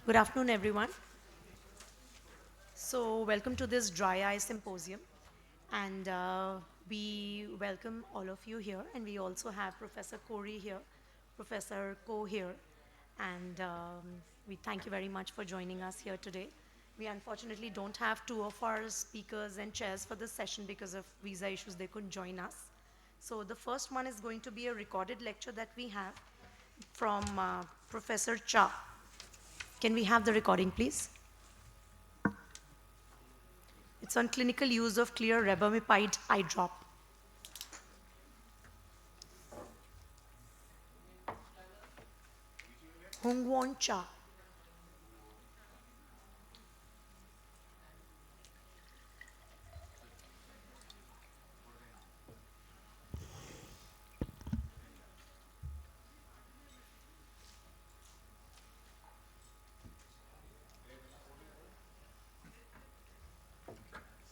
Good afternoon, everyone. So, welcome to this Dry Eye Symposium. And we welcome all of you here. And we also have Professor Corey here, Professor Ko here. And we thank you very much for joining us here today. We unfortunately don't have two of our speakers and chairs for this session because of visa issues. They couldn't join us. So, the first one is going to be a recorded lecture that we have from Professor Cha. Can we have the recording, please? It's on clinical use of clear rebamipide eye drop. Hongwon Cha.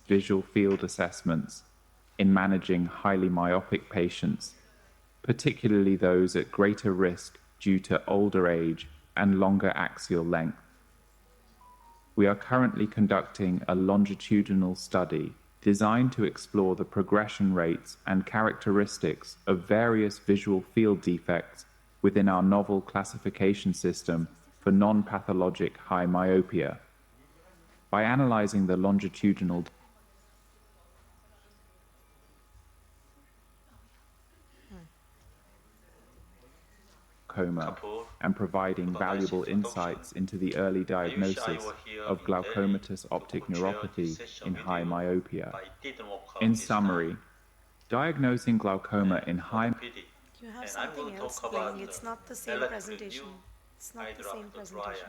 Visual field assessments in managing highly myopic patients, particularly those at greater risk due to older age and longer axial length. We are currently conducting a longitudinal study designed to explore the progression rates and characteristics of various visual field defects within our novel classification system for non-pathologic high myopia. By analyzing the longitudinal glaucoma and providing valuable insights into the early diagnosis of glaucomatous optic neuropathy in high myopia. In summary, diagnosing glaucoma in high You have something else playing. It's not the same presentation. It's not the same presentation.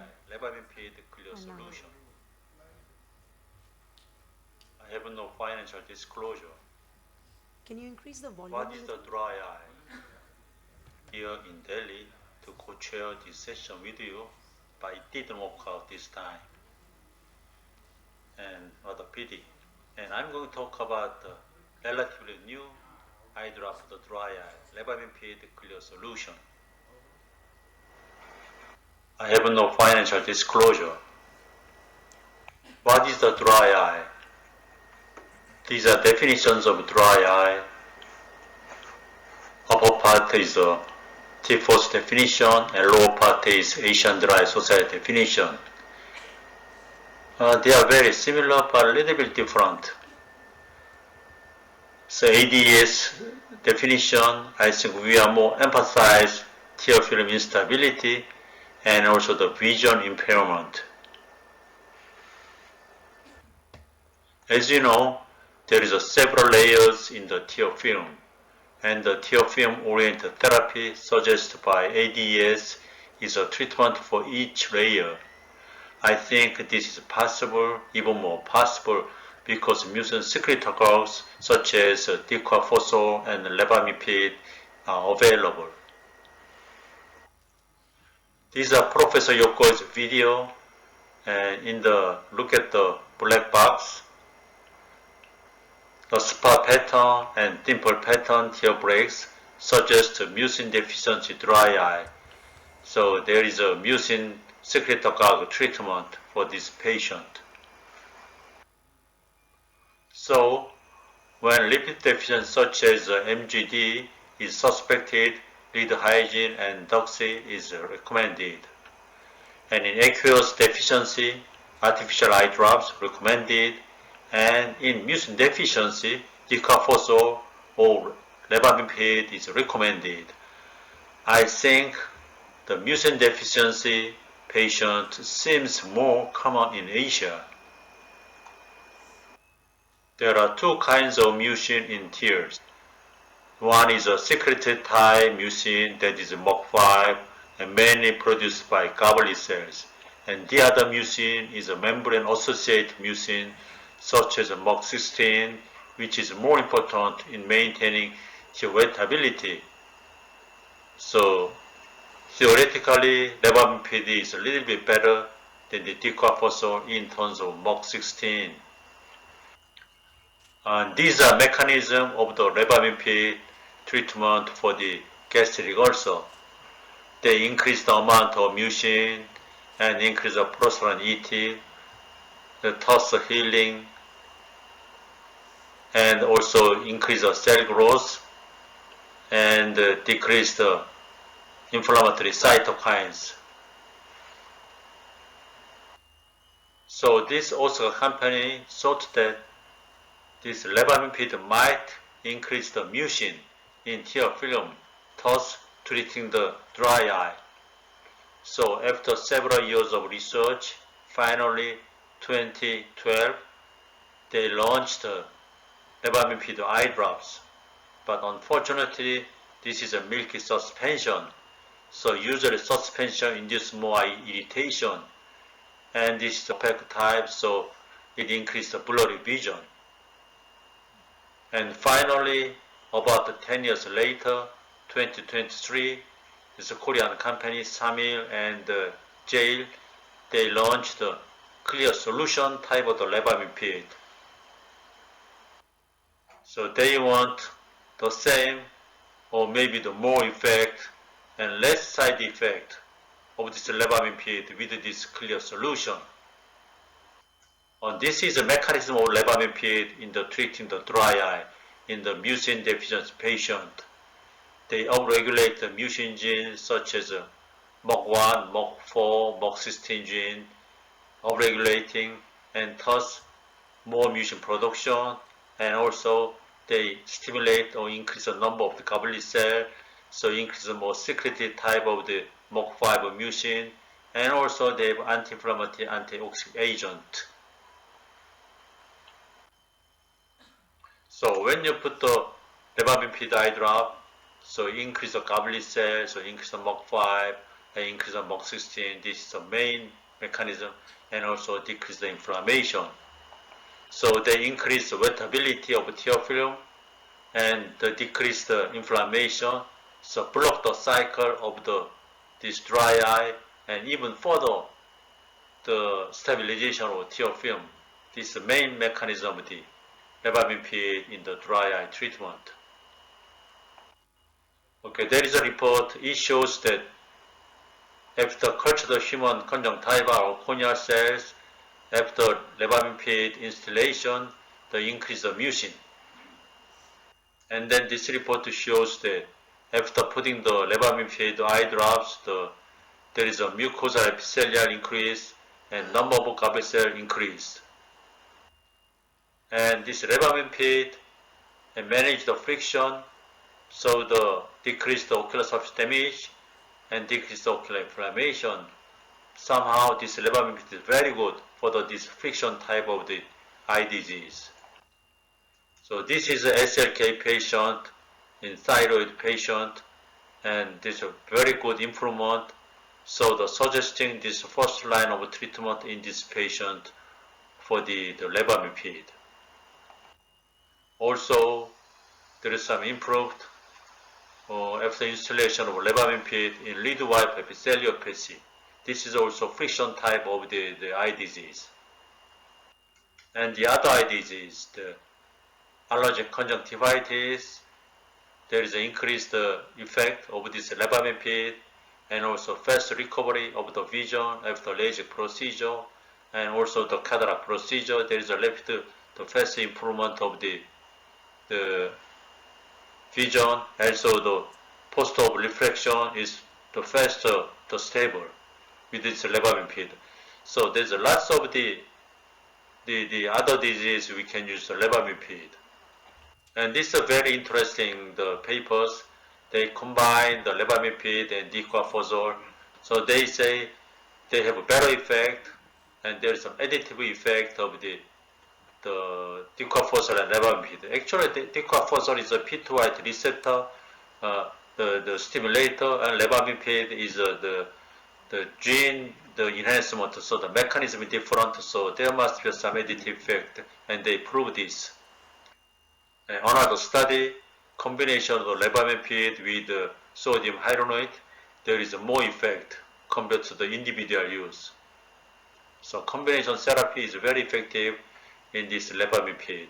I have no financial disclosure. Can you increase the volume? What is the dry eye? Here in Delhi to co-chair this session with you, but it didn't work out this time. And what a pity. And I'm going to talk about the relatively new eye drop for the dry eye, rebamipide clear solution. I have no financial disclosure. What is the dry eye? These are definitions of dry eye. Upper part is the TFOS definition and lower part is Asian Dry Society definition. They are very similar but a little bit different. So ADES definition, I think we are more emphasize tear film instability and also the vision impairment. As you know, there is several layers in the tear film, and the tear film-oriented therapy suggested by ADES is a treatment for each layer. I think this is possible, even more possible, because mucin secretagogues such as diquafosol and rebamipide are available. These are Professor Yoko's video, and look at the black box. The spot pattern and dimple pattern tear breaks suggest mucin deficiency dry eye. So there is a mucin secretagogue treatment for this patient. So when lipid deficiency such as MGD is suspected, lead hygiene and doxy is recommended. And in aqueous deficiency, artificial eye drops recommended. And in mucin deficiency, diquafosol or rebamipide is recommended. I think the mucin deficiency patient seems more common in Asia. There are two kinds of mucin in tears. One is a secreted type mucin that is MOC5 and mainly produced by goblet cells. And the other mucin is a membrane-associated mucin such as MOC16, which is more important in maintaining tear wettability. So theoretically, rebamipide is a little bit better than the diquafosol in terms of MOC16. And these are mechanisms of the rebamipide treatment for the gastric ulcer. They increase the amount of mucin and increase of prostaglandin ET, the TOS healing, and also increase of cell growth and decrease the inflammatory cytokines. So this Osaka company thought that this levamimide might increase the mucin in tear film, thus treating the dry eye. So after several years of research, finally 2012, they launched levamimide eye drops. But unfortunately, this is a milky suspension. So usually suspension induces more eye irritation. And this is the opaque type, so it increased the blurry vision. And finally, about 10 years later, 2023, this Korean company, Samil and Jail, they launched the clear solution type of the levamimide. So they want the same or maybe the more effect and less side effect of this levamimide with this clear solution. This is a mechanism of levamimide in the treating the dry eye in the mucin deficiency patient. They upregulate the mucin genes such as MOC1, MOC4, MOC16 gene, upregulating and thus more mucin production, and also they stimulate or increase the number of the goblet cell, so increase the more secreted type of the MOC5 mucin, and also they have anti-inflammatory antioxidant agent. So when you put the levamimide eye drop, so increase the goblet cell, so increase the MOC5, and increase the MOC16. This is the main mechanism, and also decrease the inflammation. So they increase the wettability of the tear film, and decrease the inflammation, so block the cycle of this dry eye, and even further the stabilization of tear film. This is the main mechanism of the levamimide in the dry eye treatment. Okay, there is a report. It shows that after cultured human conjunctiva or corneal cells, after levamimide instillation, the increase of mucin. And then this report shows that after putting the levamimide eye drops, there is a mucosal epithelial increase and number of goblet cell increase. And this levamimide manage the friction, so the decrease the ocular surface damage and decrease the ocular inflammation. Somehow this levamimide is very good for this friction type of the eye disease. So this is a SLK patient in thyroid patient, and this is a very good improvement. So the suggesting this first line of treatment in this patient for the levamimide. Also, there is some improved after installation of levamimide in lead-wipe epitheliopathy. This is also friction type of the eye disease. And the other eye disease, the allergic conjunctivitis, there is an increased effect of this levamimide, and also fast recovery of the vision after LASIK procedure, and also the cataract procedure. There is a rapid, the fast improvement of the vision, also the post-op reflection is the faster, the stable with this levamimide. So there's lots of the other disease we can use the levamimide. And this is very interesting, the papers. They combine the levamimide and diquafosol. So they say they have a better effect, and there's some additive effect of the diquafosol and levamimide. Actually, the diquafosol is a P2Y receptor, the stimulator, and levamimide is the gene, the enhancement. So the mechanism is different. So there must be some additive effect, and they prove this. And another study, combination of the levamimide with sodium hyaluronate, there is more effect compared to the individual use. So combination therapy is very effective in this levamimide.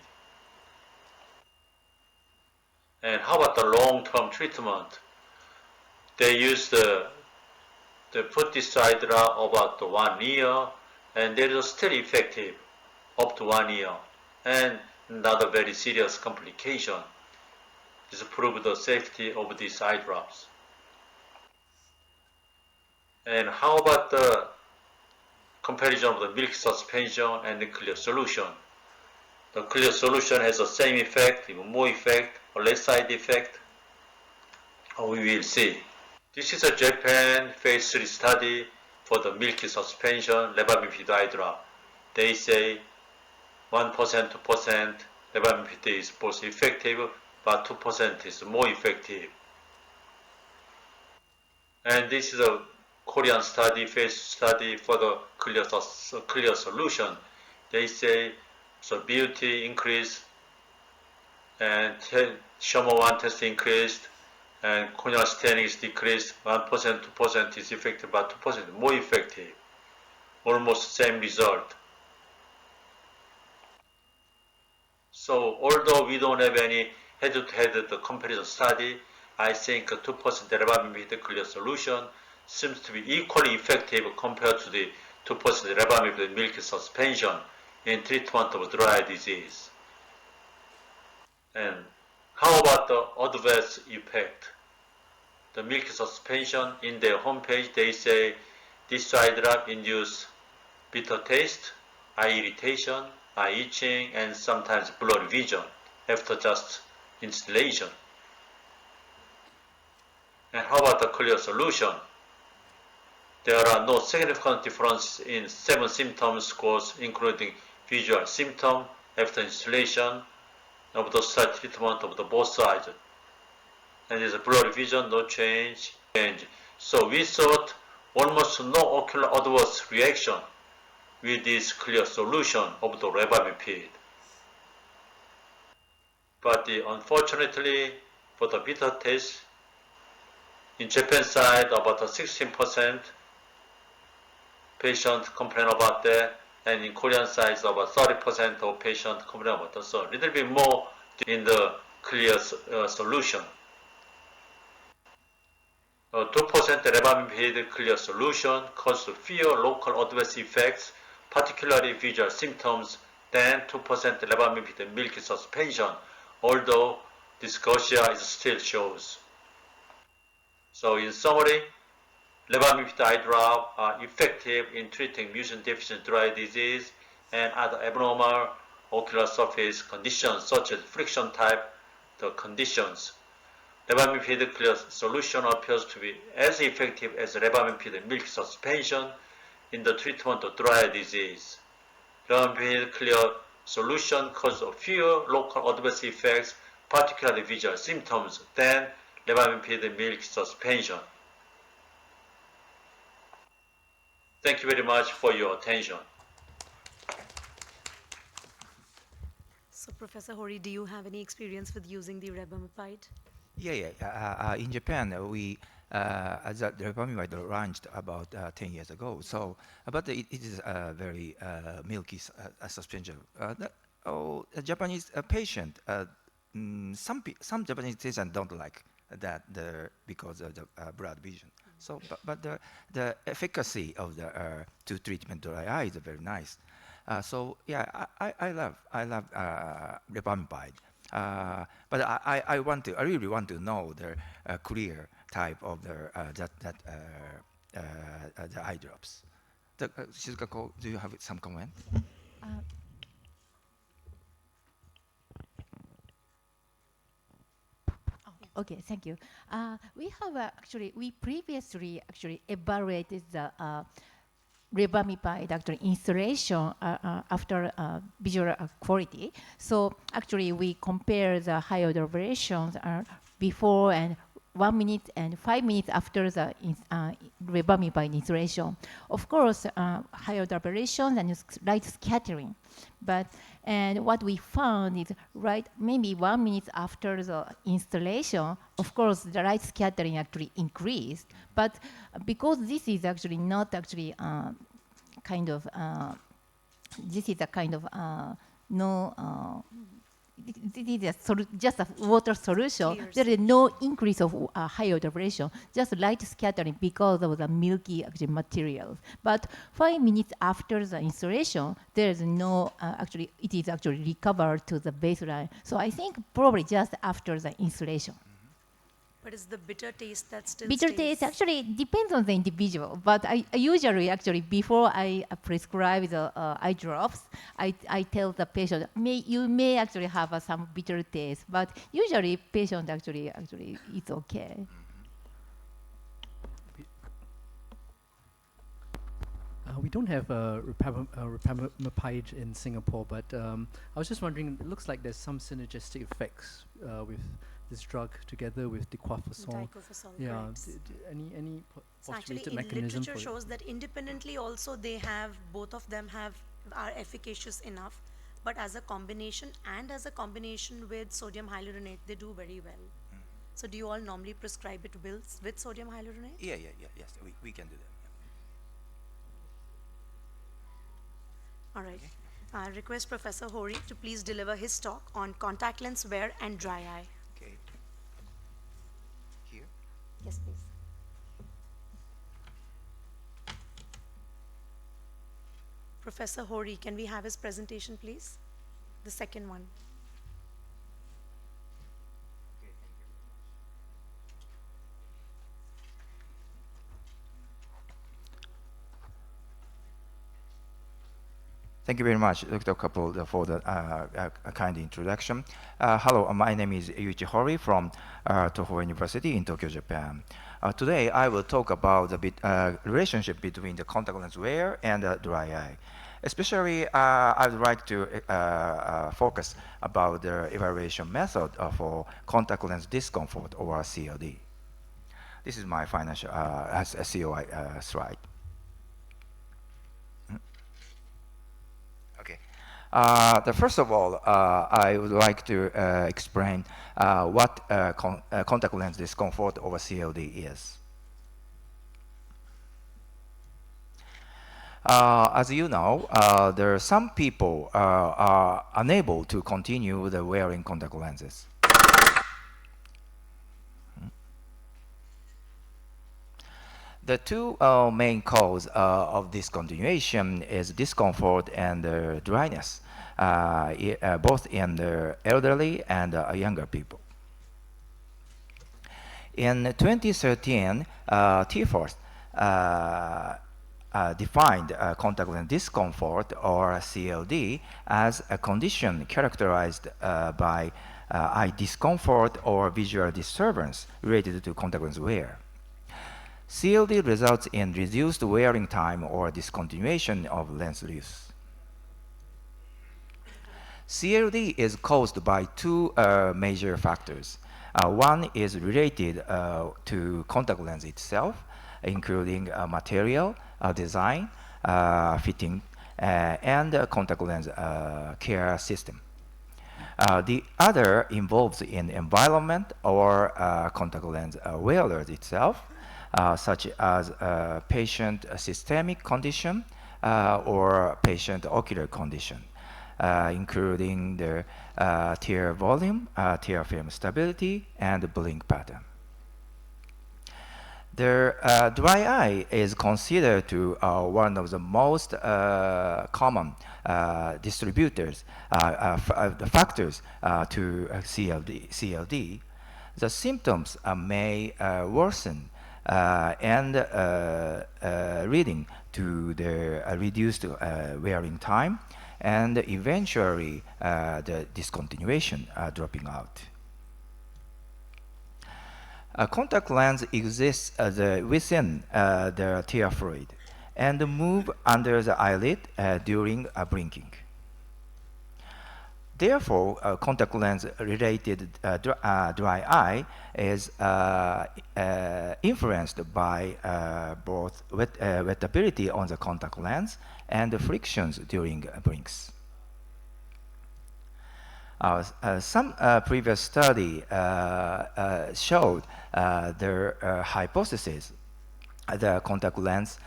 And how about the long-term treatment? They use the They put this eye drop about 1 year, and they are still effective up to 1 year. And not a very serious complication. This proves the safety of these eye drops. And how about the comparison of the milk suspension and the clear solution? The clear solution has the same effect, even more effect, or less side effect. We will see. This is a Japan phase 3 study for the milky suspension levamifene eye drop. They say 1%, 2% levamifene is both effective, but 2% is more effective. And this is a Korean study, phase study for the clear solution. They say so beauty increased and Schoma 1 test increased and corneal staining is decreased. 1%, 2% is effective, but 2% more effective. Almost same result. So although we don't have any head-to-head comparison study, I think 2% levamifene clear solution seems to be equally effective compared to the 2% levamifene milk suspension in treatment of dry eye disease. And how about the adverse effect? The milk suspension, in their homepage, they say this eye drop induces bitter taste, eye irritation, eye itching, and sometimes blurry vision after just installation. And how about the clear solution? There are no significant differences in 7 symptom scores, including visual symptom after installation of the start treatment of the both eyes. And there's a blurry vision, no change. So we thought almost no ocular adverse reaction with this clear solution of the levamifene. But unfortunately, for the beta test, in Japan side, about 16% patients complain about that, and in Korean side, about 30% of patients complain about that. So a little bit more in the clear solution. 2% levamifene clear solution caused fewer local adverse effects, particularly visual symptoms, than 2% levamifene milk suspension, although this Gaussian still shows. So in summary, levamifene eye drop are effective in treating mucin deficient dry eye disease and other abnormal ocular surface conditions such as friction type conditions. Levamifene clear solution appears to be as effective as levamifene milk suspension in the treatment of dry eye disease. Levamifene clear solution causes fewer local adverse effects, particularly visual symptoms, than levamifene milk suspension. Thank you very much for your attention. So, Professor Hori, do you have any experience with using the rebamipide? Yeah. In Japan, we the Repamimide launched about 10 years ago. So, but it is a very milky suspension. A Japanese patient, some Japanese patients don't like that because of the blood vision. So, but the efficacy of the to treatment dry eye is very nice. So yeah, I love Repamipide. But I really want to know the clear type of the the eye drops. Shizuka-ko, do you have some comment? Okay, thank you. We have we previously evaluated the Rebamipide installation after visual quality. So actually we compare the high order variations before and 1 minute and 5 minutes after the Rebamipide installation. Of course, high order variations and light scattering. And what we found is maybe 1 minute after the installation, of course, the light scattering actually increased. But because this is actually not actually this is a kind of no it is just a water solution. Clear There is no increase of high odorlation, just light scattering because of the milky actually materials. But 5 minutes after the installation, there is no actually it is actually recovered to the baseline. So I think probably just after the installation. But is the bitter taste that still Bitter stays? taste actually depends on the individual, but I usually actually before I prescribe the eye drops, I tell the patient you may actually have some bitter taste, but usually patient actually it's okay. We don't have repamapide in Singapore, but I was just wondering, it looks like there's some synergistic effects with this drug together with diquafosol. Yeah, any postulated mechanism literature for shows that independently also both of them are efficacious enough, but as a combination with sodium hyaluronate, they do very well. So do you all normally prescribe it with sodium hyaluronate? Yes, we can do that. All right. I request Professor Hori to please deliver his talk on contact lens wear and dry eye. Okay. Here. Yes, please. Professor Hori, can we have his presentation, please? The second one. Thank you very much, Dr. Couple, for the kind introduction. Hello, my name is Yuichi Hori from Tohoku University in Tokyo, Japan. Today, I will talk about the relationship between the contact lens wear and dry eye. Especially, I would like to focus about the evaluation method for contact lens discomfort or CLD. This is my financial COI slide. First of all, I would like to explain what contact lens discomfort over CLD is. As you know, there are some people are unable to continue the wearing contact lenses. The two main causes of discontinuation is discomfort and dryness, both in the elderly and younger people. In 2013, TFOS defined contact lens discomfort or CLD as a condition characterized by eye discomfort or visual disturbance related to contact lens wear. CLD results in reduced wearing time or discontinuation of lens use. CLD is caused by two major factors. One is related to contact lens itself, including material, design, fitting, and contact lens care system. The other involves in environment or contact lens wearers itself, such as patient systemic condition or patient ocular condition, including the tear volume, tear film stability, and blink pattern. The dry eye is considered to one of the most common distributors, the factors to CLD. The symptoms may worsen and leading to the reduced wearing time and eventually the discontinuation dropping out. A contact lens exists within the tear fluid and move under the eyelid during blinking. Therefore, contact lens-related dry eye is influenced by both wettability on the contact lens and the frictions during blinks. Some previous study showed the hypothesis the contact lens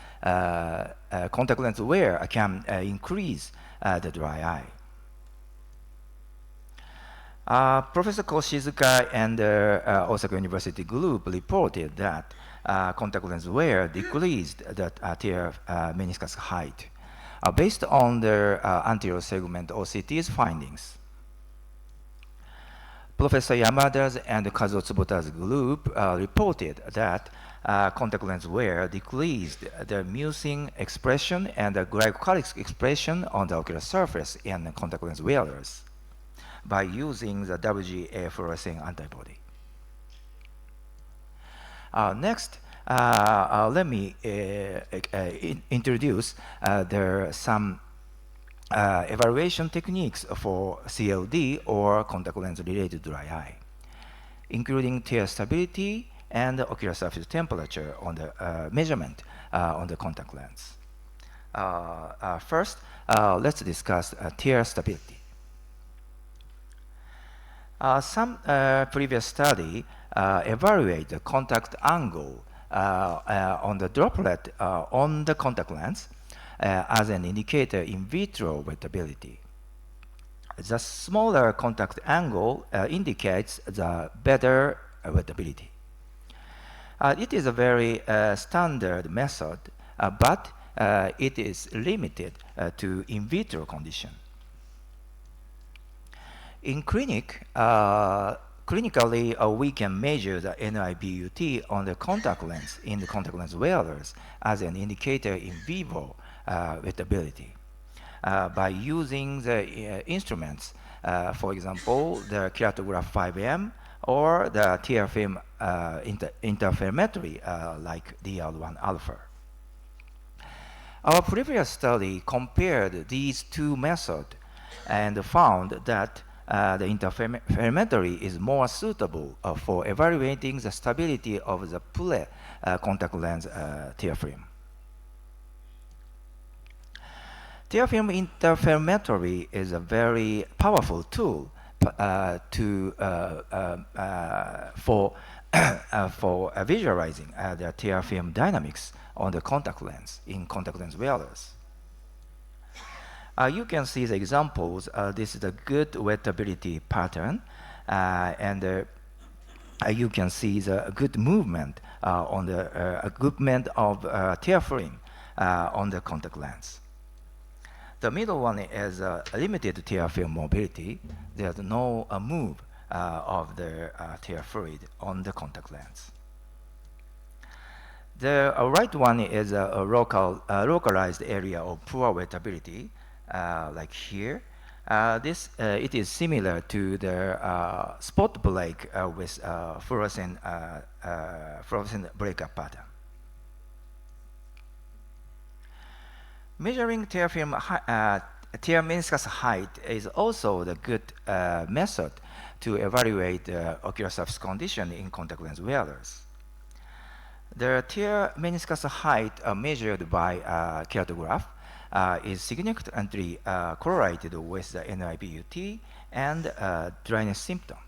wear can increase the dry eye. Professor Koshizuka and the Osaka University group reported that contact lens wear decreased the tear meniscus height based on their anterior segment OCT's findings. Professor Yamada's and Kazuo Tsubota's group reported that contact lens wear decreased the mucin expression and the glycocalyx expression on the ocular surface in contact lens wearers by using the WGA fluorescein antibody. Next, let me introduce some evaluation techniques for CLD or contact lens-related dry eye, including tear stability and ocular surface temperature on the measurement on the contact lens. First, let's discuss tear stability. Some previous study evaluate the contact angle on the droplet on the contact lens as an indicator in vitro wettability. The smaller contact angle indicates the better wettability. It is a very standard method, but it is limited to in vitro condition. In clinically, we can measure the NIBUT on the contact lens in the contact lens wearers as an indicator in vivo wettability by using the instruments, for example, the keratograph 5M or the tear film interferometry like DR1 alpha. Our previous study compared these two methods and found that the interferometry is more suitable for evaluating the stability of the PULE contact lens tear film. Tear film interferometry is a very powerful tool for visualizing the tear film dynamics on the contact lens in contact lens wearers. You can see the examples. This is a good wettability pattern, and you can see the good movement on the movement of tear film on the contact lens. The middle one is limited tear film mobility. There's no move of the tear fluid on the contact lens. The right one is a localized area of poor wettability, like here. It is similar to the spot break with fluorescent breakup pattern. Measuring tear meniscus height is also the good method to evaluate ocular surface condition in contact lens wearers. The tear meniscus height measured by keratograph is significantly correlated with the NIBUT and dryness symptom.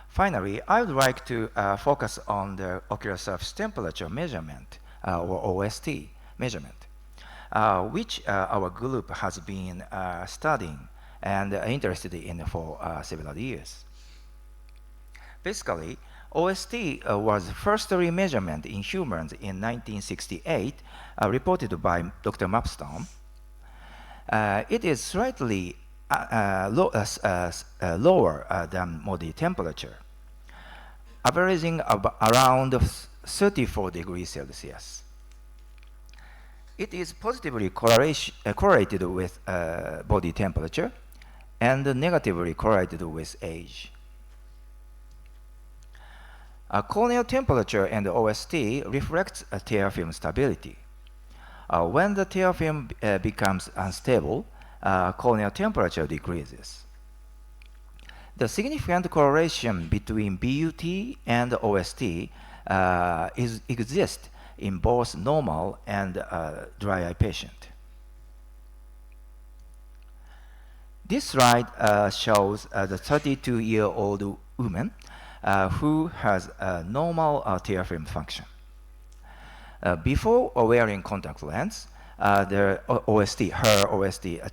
Finally, I would like to focus on the ocular surface temperature measurement, or OST measurement, which our group has been studying and interested in for several years. Basically, OST was first measurement in humans in 1968, reported by Dr. Mapstone. It is slightly lower than body temperature, averaging around 34 degrees Celsius. It is positively correlated with body temperature and negatively correlated with age. Corneal temperature and OST reflects tear film stability. When the tear film becomes unstable, corneal temperature decreases. The significant correlation between BUT and OST exists in both normal and dry eye patient. This slide shows the 32-year-old woman who has a normal tear film function. Before wearing contact lens, her OST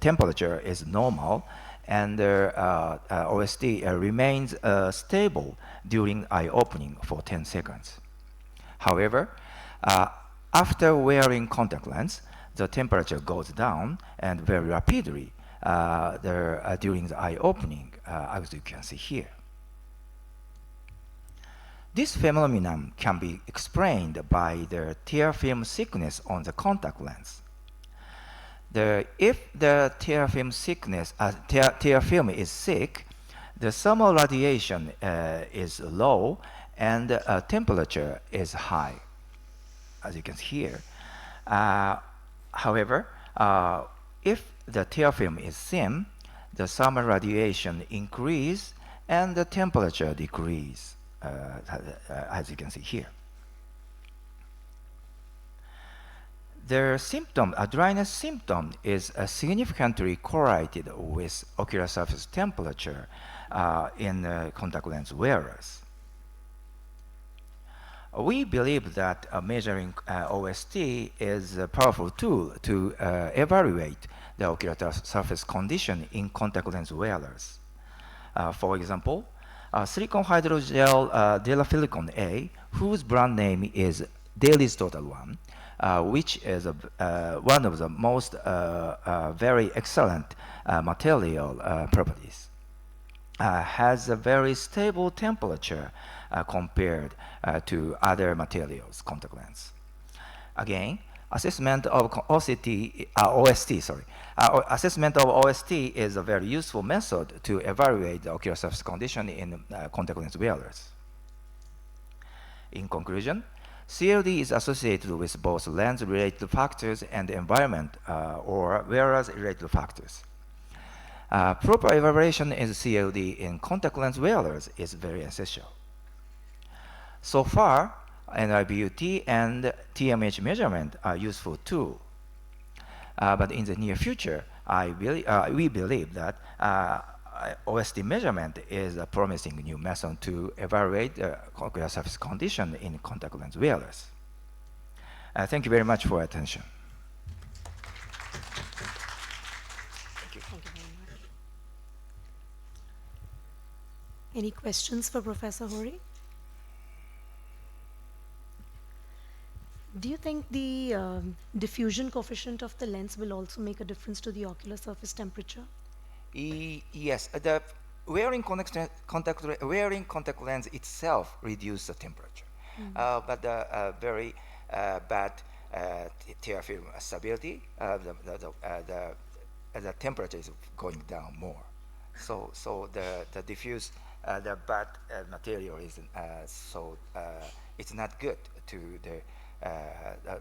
temperature is normal, and OST remains stable during eye opening for 10 seconds. However, after wearing contact lens, the temperature goes down and very rapidly during the eye opening, as you can see here. This phenomenon can be explained by the tear film thickness on the contact lens. If the tear film thickness, tear film is thick, the thermal radiation is low and temperature is high, as you can see here. However, if the tear film is thin, the thermal radiation increase and the temperature decrease, as you can see here. The symptom, a dryness symptom, is significantly correlated with ocular surface temperature in contact lens wearers. We believe that measuring OST is a powerful tool to evaluate the ocular surface condition in contact lens wearers. For example, silicone hydrogel Delafilcon A, whose brand name is Dailies Total One, which is one of the most very excellent material properties, has a very stable temperature compared to other materials, contact lens. Again, assessment of assessment of OST is a very useful method to evaluate the ocular surface condition in contact lens wearers. In conclusion, CLD is associated with both lens-related factors and environment or wearers-related factors. Proper evaluation of CLD in contact lens wearers is very essential. So far, NIBUT and TMH measurement are useful too. But in the near future, we believe that OST measurement is a promising new method to evaluate the ocular surface condition in contact lens wearers. Thank you very much for your attention. Thank you very much. Any questions for Professor Hori? Do you think the diffusion coefficient of the lens will also make a difference to the ocular surface temperature? Yes, the wearing contact lens itself reduces the temperature, but the very bad tear film stability, the temperature is going down more. So the diffuse, the bad material is it's not good to the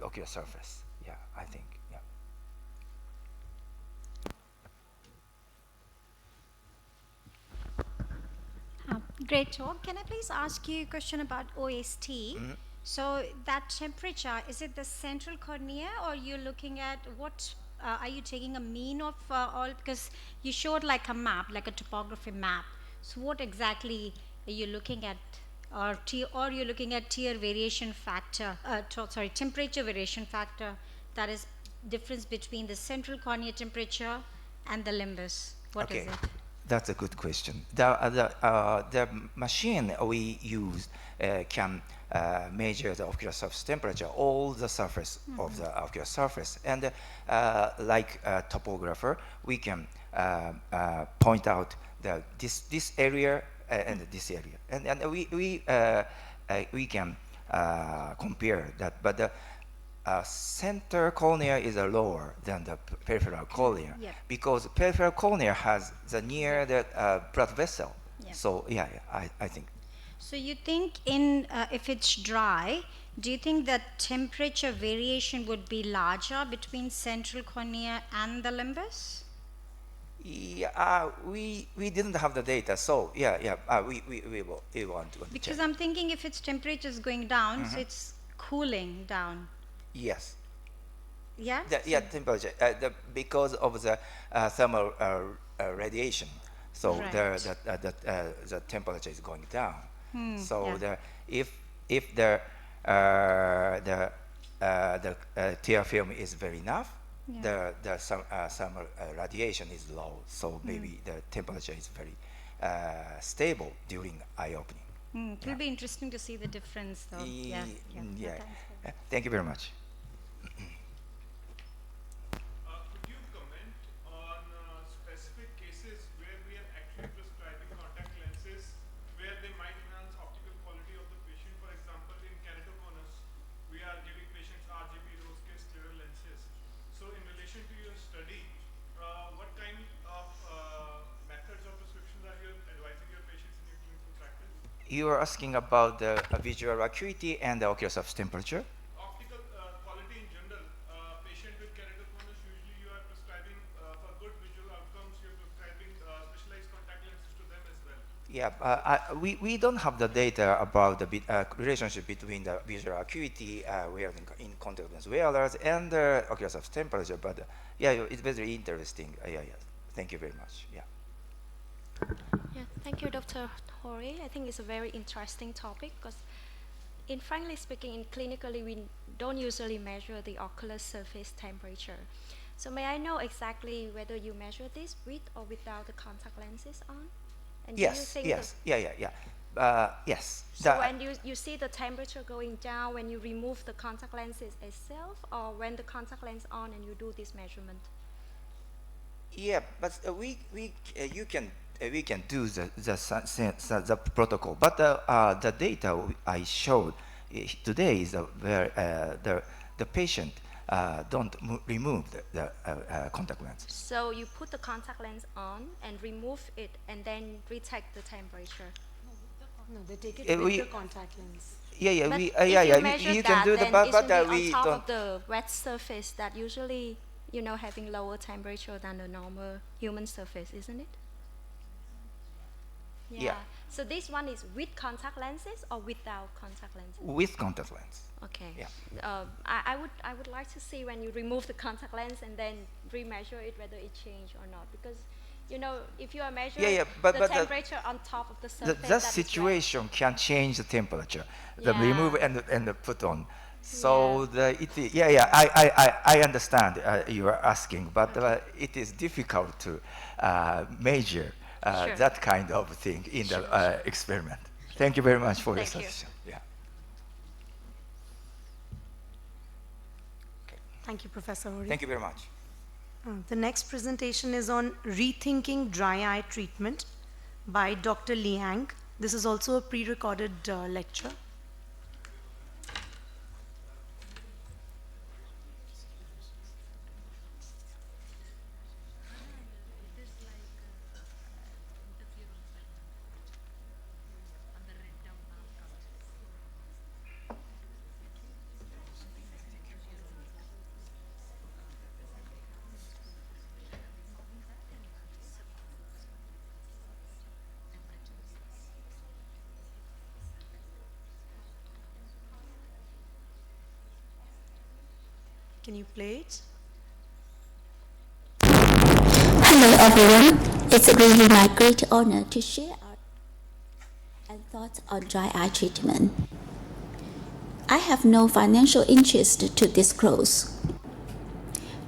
ocular surface. Yeah, I think. Yeah. Great talk. Can I please ask you a question about OST? So that temperature, is it the central cornea, or you're looking at what, are you taking a mean of all, because you showed like a map, like a topography map. So what exactly are you looking at, or you're looking at tear variation factor, temperature variation factor, that is difference between the central cornea temperature and the limbus? What is it? That's a good question. The machine we use can measure the ocular surface temperature, all the surface of the ocular surface. And like a topographer, we can point out this area and this area. And we can compare that. But the center cornea is lower than the peripheral cornea, because peripheral cornea has the near the blood vessel. So I think. So you think in if it's dry, do you think that temperature variation would be larger between central cornea and the limbus? Yeah, we didn't have the data, so we want to. Because I'm thinking if its temperature is going down, so it's cooling down. Yes. Yeah. Temperature because of the thermal radiation, so the temperature is going down. So if the tear film is very enough, some radiation is low, so maybe the temperature is very stable during eye opening. It will be interesting to see the difference, though. Yeah. Yeah. Thanks for that. Thank you very much. Could you comment on specific cases where we are actually prescribing contact lenses where they might enhance optical quality of the patient? For example, in keratoconus, we are giving patients RGB rose case clearer lenses. So in relation to your study, what kind of methods of prescriptions are you advising your patients in your clinical practice? You are asking about the visual acuity and the ocular surface temperature? Optical quality in general. Patient with keratoconus, usually you are prescribing for good visual outcomes, you're prescribing specialized contact lenses to them as well. Yeah, we don't have the data about the relationship between the visual acuity in contact lens wearers and the ocular surface temperature, but yeah, it's very interesting. Yeah. Thank you very much. Yeah. Yeah, thank you, Dr. Hori. I think it's a very interesting topic because, frankly speaking, clinically, we don't usually measure the ocular surface temperature. So may I know exactly whether you measure this with or without the contact lenses on? And do you Yes. think Yes. Yes. so when you see the temperature going down when you remove the contact lenses itself, or when the contact lens on and you do this measurement? Yeah, but you can we can do the protocol, but the data I showed today is where the patient don't remove the contact lens. So you put the contact lens on and remove it and then retake the temperature. No, they take it Yeah, with the contact lens. Yeah, But we if you measure you that, can do the then but isn't it we on top don't. of the wet surface that usually, having lower temperature than the normal human surface, isn't it? Yeah. So this one is with contact lenses or without contact lenses? With contact lens. Okay. Yeah. I would like to see when you remove the contact lens and then remeasure it whether it changed or not, because if you are measuring but the the temperature on top of the surface, That that is situation can change the temperature, the Yeah. remove and the put on. So I understand you are asking, but it is difficult to measure Sure. that kind of thing in the experiment. Thank you very much for your Thank you. suggestion. Yeah. Thank you, Professor Hori. Thank you very much. The next presentation is on rethinking dry eye treatment by Dr. Liang. This is also a pre-recorded lecture. Can you play it? Hello everyone, it's really my great honor to share our and thoughts on dry eye treatment. I have no financial interest to disclose.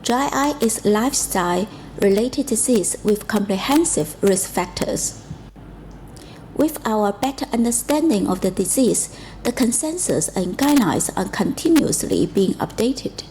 Dry eye is lifestyle-related disease with comprehensive risk factors. With our better understanding of the disease, the consensus and guidelines are continuously being updated.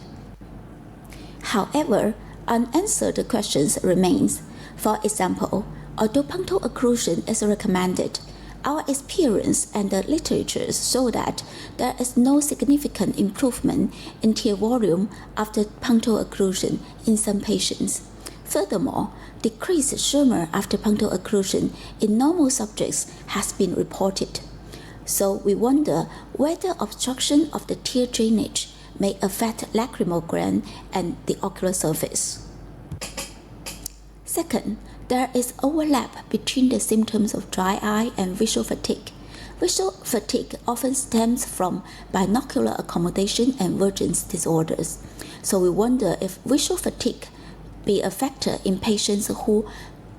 However, unanswered questions remains. For example, although punctal occlusion is recommended, our experience and the literature show that there is no significant improvement in tear volume after punctal occlusion in some patients. Furthermore, decreased Schirmer after punctal occlusion in normal subjects has been reported. So we wonder whether obstruction of the tear drainage may affect lacrimal gland and the ocular surface. Second, there is overlap between the symptoms of dry eye and visual fatigue. Visual fatigue often stems from binocular accommodation and vergence disorders. So we wonder if visual fatigue be a factor in patients who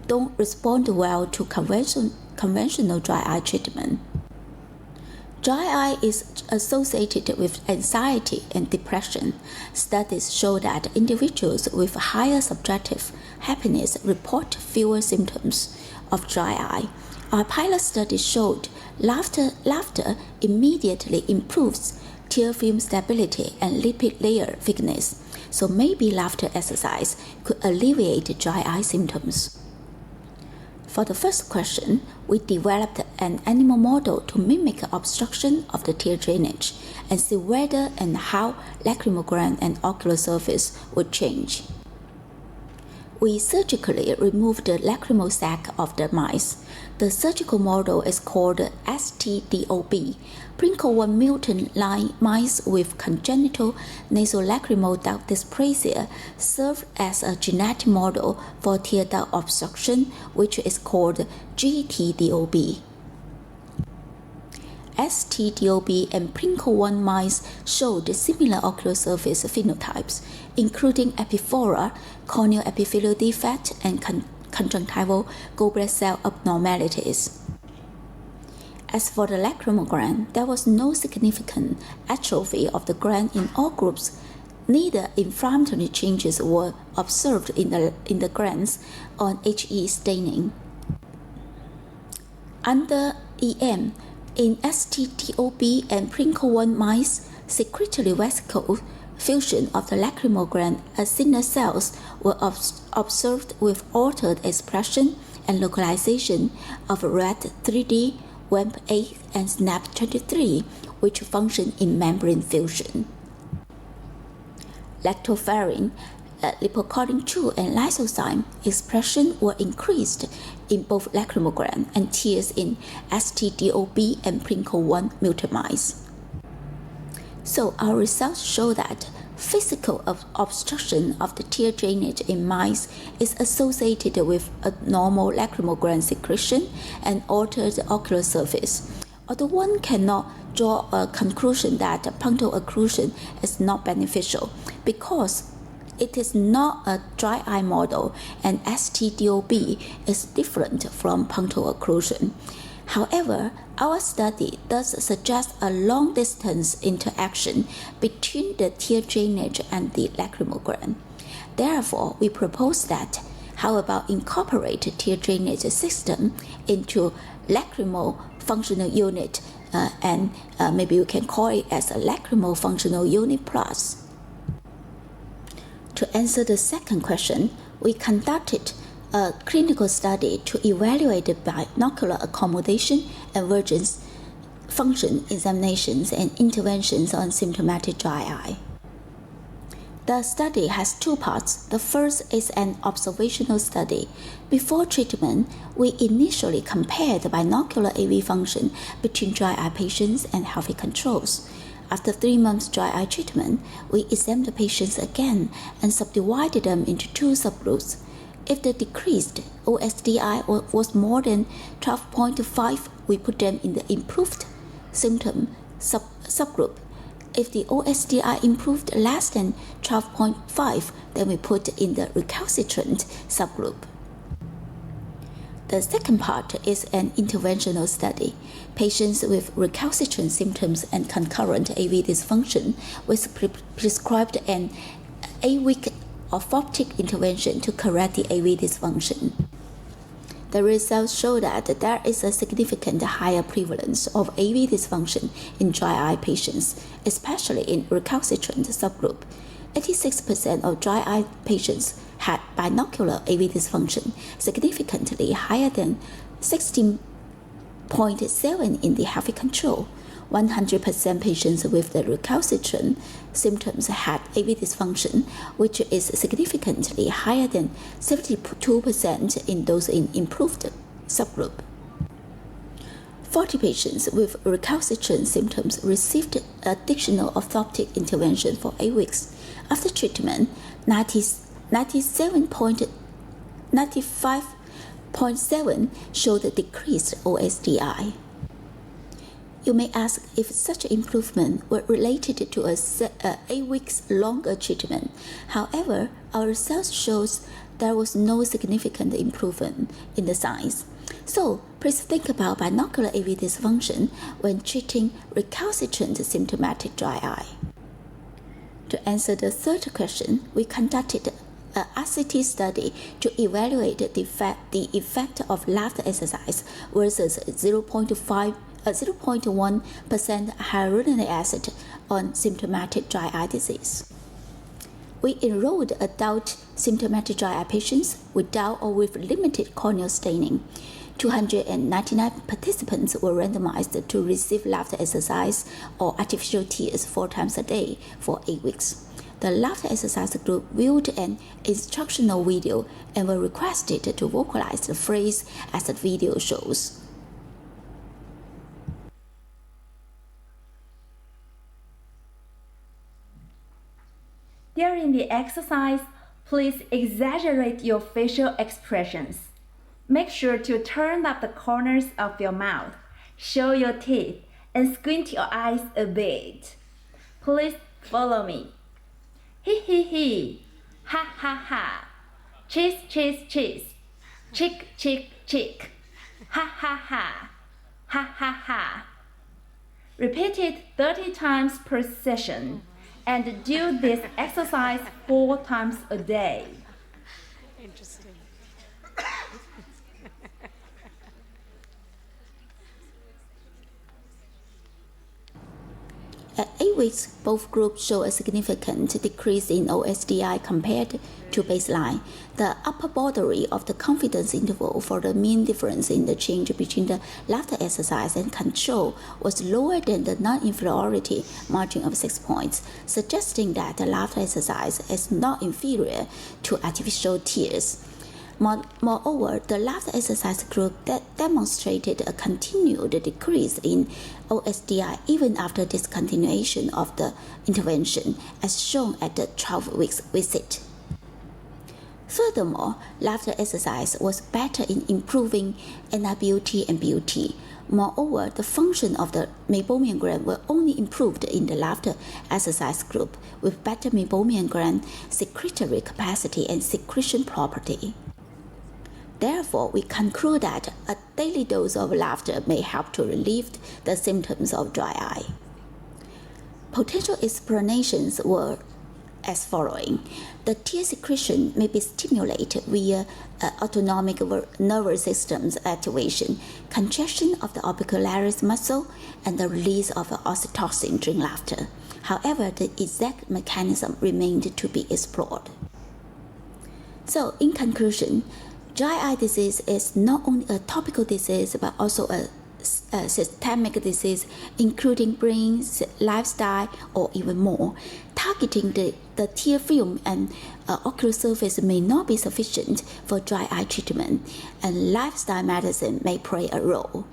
don't respond well to conventional dry eye treatment. Dry eye is associated with anxiety and depression. Studies show that individuals with higher subjective happiness report fewer symptoms of dry eye. Our pilot study showed laughter immediately improves tear film stability and lipid layer thickness, so maybe laughter exercise could alleviate dry eye symptoms. For the first question, we developed an animal model to mimic obstruction of the tear drainage and see whether and how lacrimal gland and ocular surface would change. We surgically removed the lacrimal sac of the mice. The surgical model is called STDOB. Princle1 mutant mice with congenital nasolacrimal duct dysplasia serve as a genetic model for tear duct obstruction, which is called GTDOB. STDOB and Princle1 mice showed similar ocular surface phenotypes, including epiphora, corneal epithelial defect, and conjunctival goblet cell abnormalities. As for the lacrimal gland, there was no significant atrophy of the gland in all groups. Neither inflammatory changes were observed in the glands on HE staining. Under EM, in STDOB and Princle1 mice, secretory vesicle fusion of the lacrimal gland acinar cells were observed with altered expression and localization of RAD3D, WAMP8, and SNAP23, which function in membrane fusion. Lactoferrin, lipocodin-2, and lysozyme expression were increased in both lacrimal gland and tears in STDOB and Princle1 mutant mice. So our results show that physical obstruction of the tear drainage in mice is associated with abnormal lacrimal gland secretion and altered ocular surface. Although one cannot draw a conclusion that punctal occlusion is not beneficial because it is not a dry eye model and STDOB is different from punctal occlusion. However, our study does suggest a long-distance interaction between the tear drainage and the lacrimal gland. Therefore, we propose that how about incorporate the tear drainage system into lacrimal functional unit and maybe we can call it as a lacrimal functional unit plus. To answer the second question, we conducted a clinical study to evaluate the binocular accommodation, emergence, function examinations, and interventions on symptomatic dry eye. The study has two parts. The first is an observational study. Before treatment, we initially compared the binocular AV function between dry eye patients and healthy controls. After 3 months dry eye treatment, we examined the patients again and subdivided them into two subgroups. If the decreased OSDI was more than 12.5, we put them in the improved symptom subgroup. If the OSDI improved less than 12.5, then we put in the recalcitrant subgroup. The second part is an interventional study. Patients with recalcitrant symptoms and concurrent AV dysfunction was prescribed an 8-week orthoptic intervention to correct the AV dysfunction. The results show that there is a significant higher prevalence of AV dysfunction in dry eye patients, especially in recalcitrant subgroup. 86% of dry eye patients had binocular AV dysfunction, significantly higher than 16.7 in the healthy control. 100% patients with the recalcitrant symptoms had AV dysfunction, which is significantly higher than 72% in those in improved subgroup. 40 patients with recalcitrant symptoms received additional orthoptic intervention for 8 weeks. After treatment, 95.7 showed a decreased OSDI. You may ask if such improvement were related to a 8 weeks longer treatment. However, our results shows there was no significant improvement in the signs. So please think about binocular AV dysfunction when treating recalcitrant symptomatic dry eye. To answer the third question, we conducted an RCT study to evaluate the effect of laughter exercise versus 0.1% hyaluronic acid on symptomatic dry eye disease. We enrolled adult symptomatic dry eye patients without or with limited corneal staining. 299 participants were randomized to receive laughter exercise or artificial tears 4 times a day for 8 weeks. The laughter exercise group viewed an instructional video and were requested to vocalize the phrase as the video shows. During the exercise, please exaggerate your facial expressions. Make sure to turn up the corners of your mouth, show your teeth, and squint your eyes a bit. Please follow me. Hee hee hee, ha ha ha, cheese cheese cheese, chick chick chick, ha ha ha, ha ha ha. Repeat it 30 times per session and do this exercise 4 times a day. Interesting. At 8 weeks, both groups show a significant decrease in OSDI compared to baseline. The upper boundary of the confidence interval for the mean difference in the change between the laughter exercise and control was lower than the non-inferiority margin of 6 points, suggesting that the laughter exercise is not inferior to artificial tears. Moreover, the laughter exercise group demonstrated a continued decrease in OSDI even after discontinuation of the intervention, as shown at the 12 weeks visit. Furthermore, laughter exercise was better in improving NIBUT and BUT. Moreover, the function of the meibomian gland were only improved in the laughter exercise group, with better meibomian gland secretory capacity and secretion property. Therefore, we conclude that a daily dose of laughter may help to relieve the symptoms of dry eye. Potential explanations were as following. The tear secretion may be stimulated via autonomic nervous system's activation, contraction of the orbicularis muscle, and the release of oxytocin during laughter. However, the exact mechanism remained to be explored. So, in conclusion, dry eye disease is not only a topical disease but also a systemic disease, including brain, lifestyle, or even more. Targeting the tear film and ocular surface may not be sufficient for dry eye treatment, and lifestyle medicine may play a role.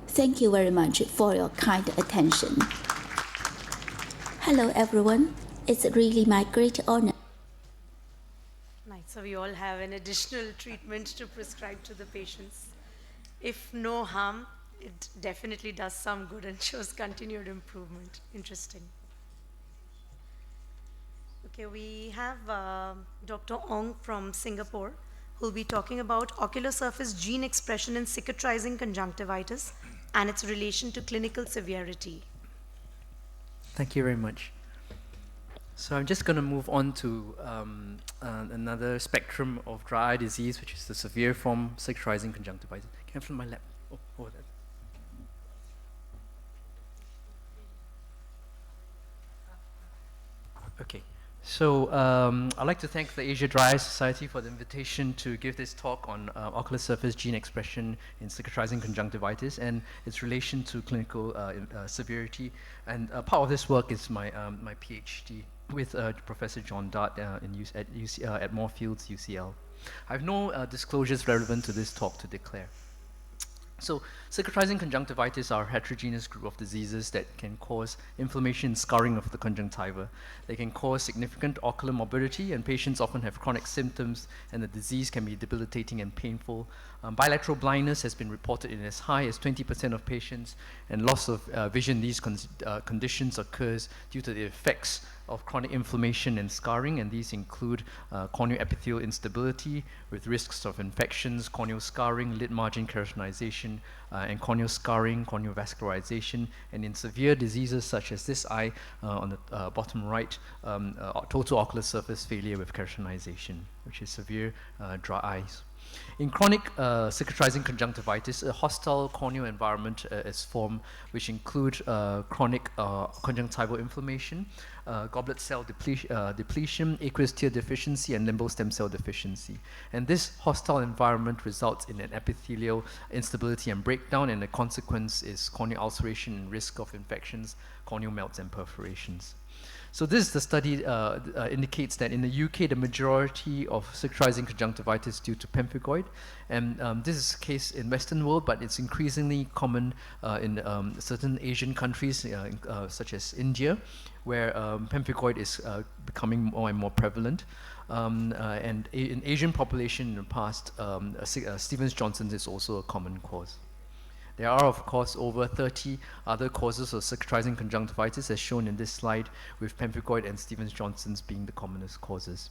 Thank you very much for your kind attention. Hello everyone, it's really my great honor. So we all have an additional treatment to prescribe to the patients. If no harm, it definitely does some good and shows continued improvement. Interesting. Okay, we have Dr. Ong from Singapore, who will be talking about ocular surface gene expression in cicatrizing conjunctivitis and its relation to clinical severity. Thank you very much. So I'm just going to move on to another spectrum of dry eye disease, which is the severe form cicatrizing conjunctivitis. Can I flip my lap? Oh, over there. Okay. So I'd like to thank the Asia Dry Eye Society for the invitation to give this talk on ocular surface gene expression in cicatrizing conjunctivitis and its relation to clinical severity. And part of this work is my PhD with Professor John Dart at Moorfields, UCL. I have no disclosures relevant to this talk to declare. So, cicatrizing conjunctivitis are a heterogeneous group of diseases that can cause inflammation and scarring of the conjunctiva. They can cause significant ocular morbidity, and patients often have chronic symptoms, and the disease can be debilitating and painful. Bilateral blindness has been reported in as high as 20% of patients, and loss of vision in these conditions occurs due to the effects of chronic inflammation and scarring, and these include corneal epithelial instability with risks of infections, corneal scarring, lid margin keratinization, and corneal scarring, corneal vascularization, and in severe diseases such as this eye on the bottom right, total ocular surface failure with keratinization, which is severe dry eyes. In chronic cicatrizing conjunctivitis, a hostile corneal environment is formed, which include chronic conjunctival inflammation, goblet cell depletion, aqueous tear deficiency, and limbal stem cell deficiency. And this hostile environment results in an epithelial instability and breakdown, and the consequence is corneal ulceration and risk of infections, corneal melts, and perforations. So this, the study indicates that in the UK, the majority of cicatrizing conjunctivitis is due to pemphigoid. And this is the case in Western world, but it's increasingly common in certain Asian countries, such as India, where pemphigoid is becoming more and more prevalent. And in Asian population in the past, Stevens-Johnson's is also a common cause. There are, of course, over 30 other causes of cicatrizing conjunctivitis, as shown in this slide, with pemphigoid and Stevens-Johnson's being the commonest causes.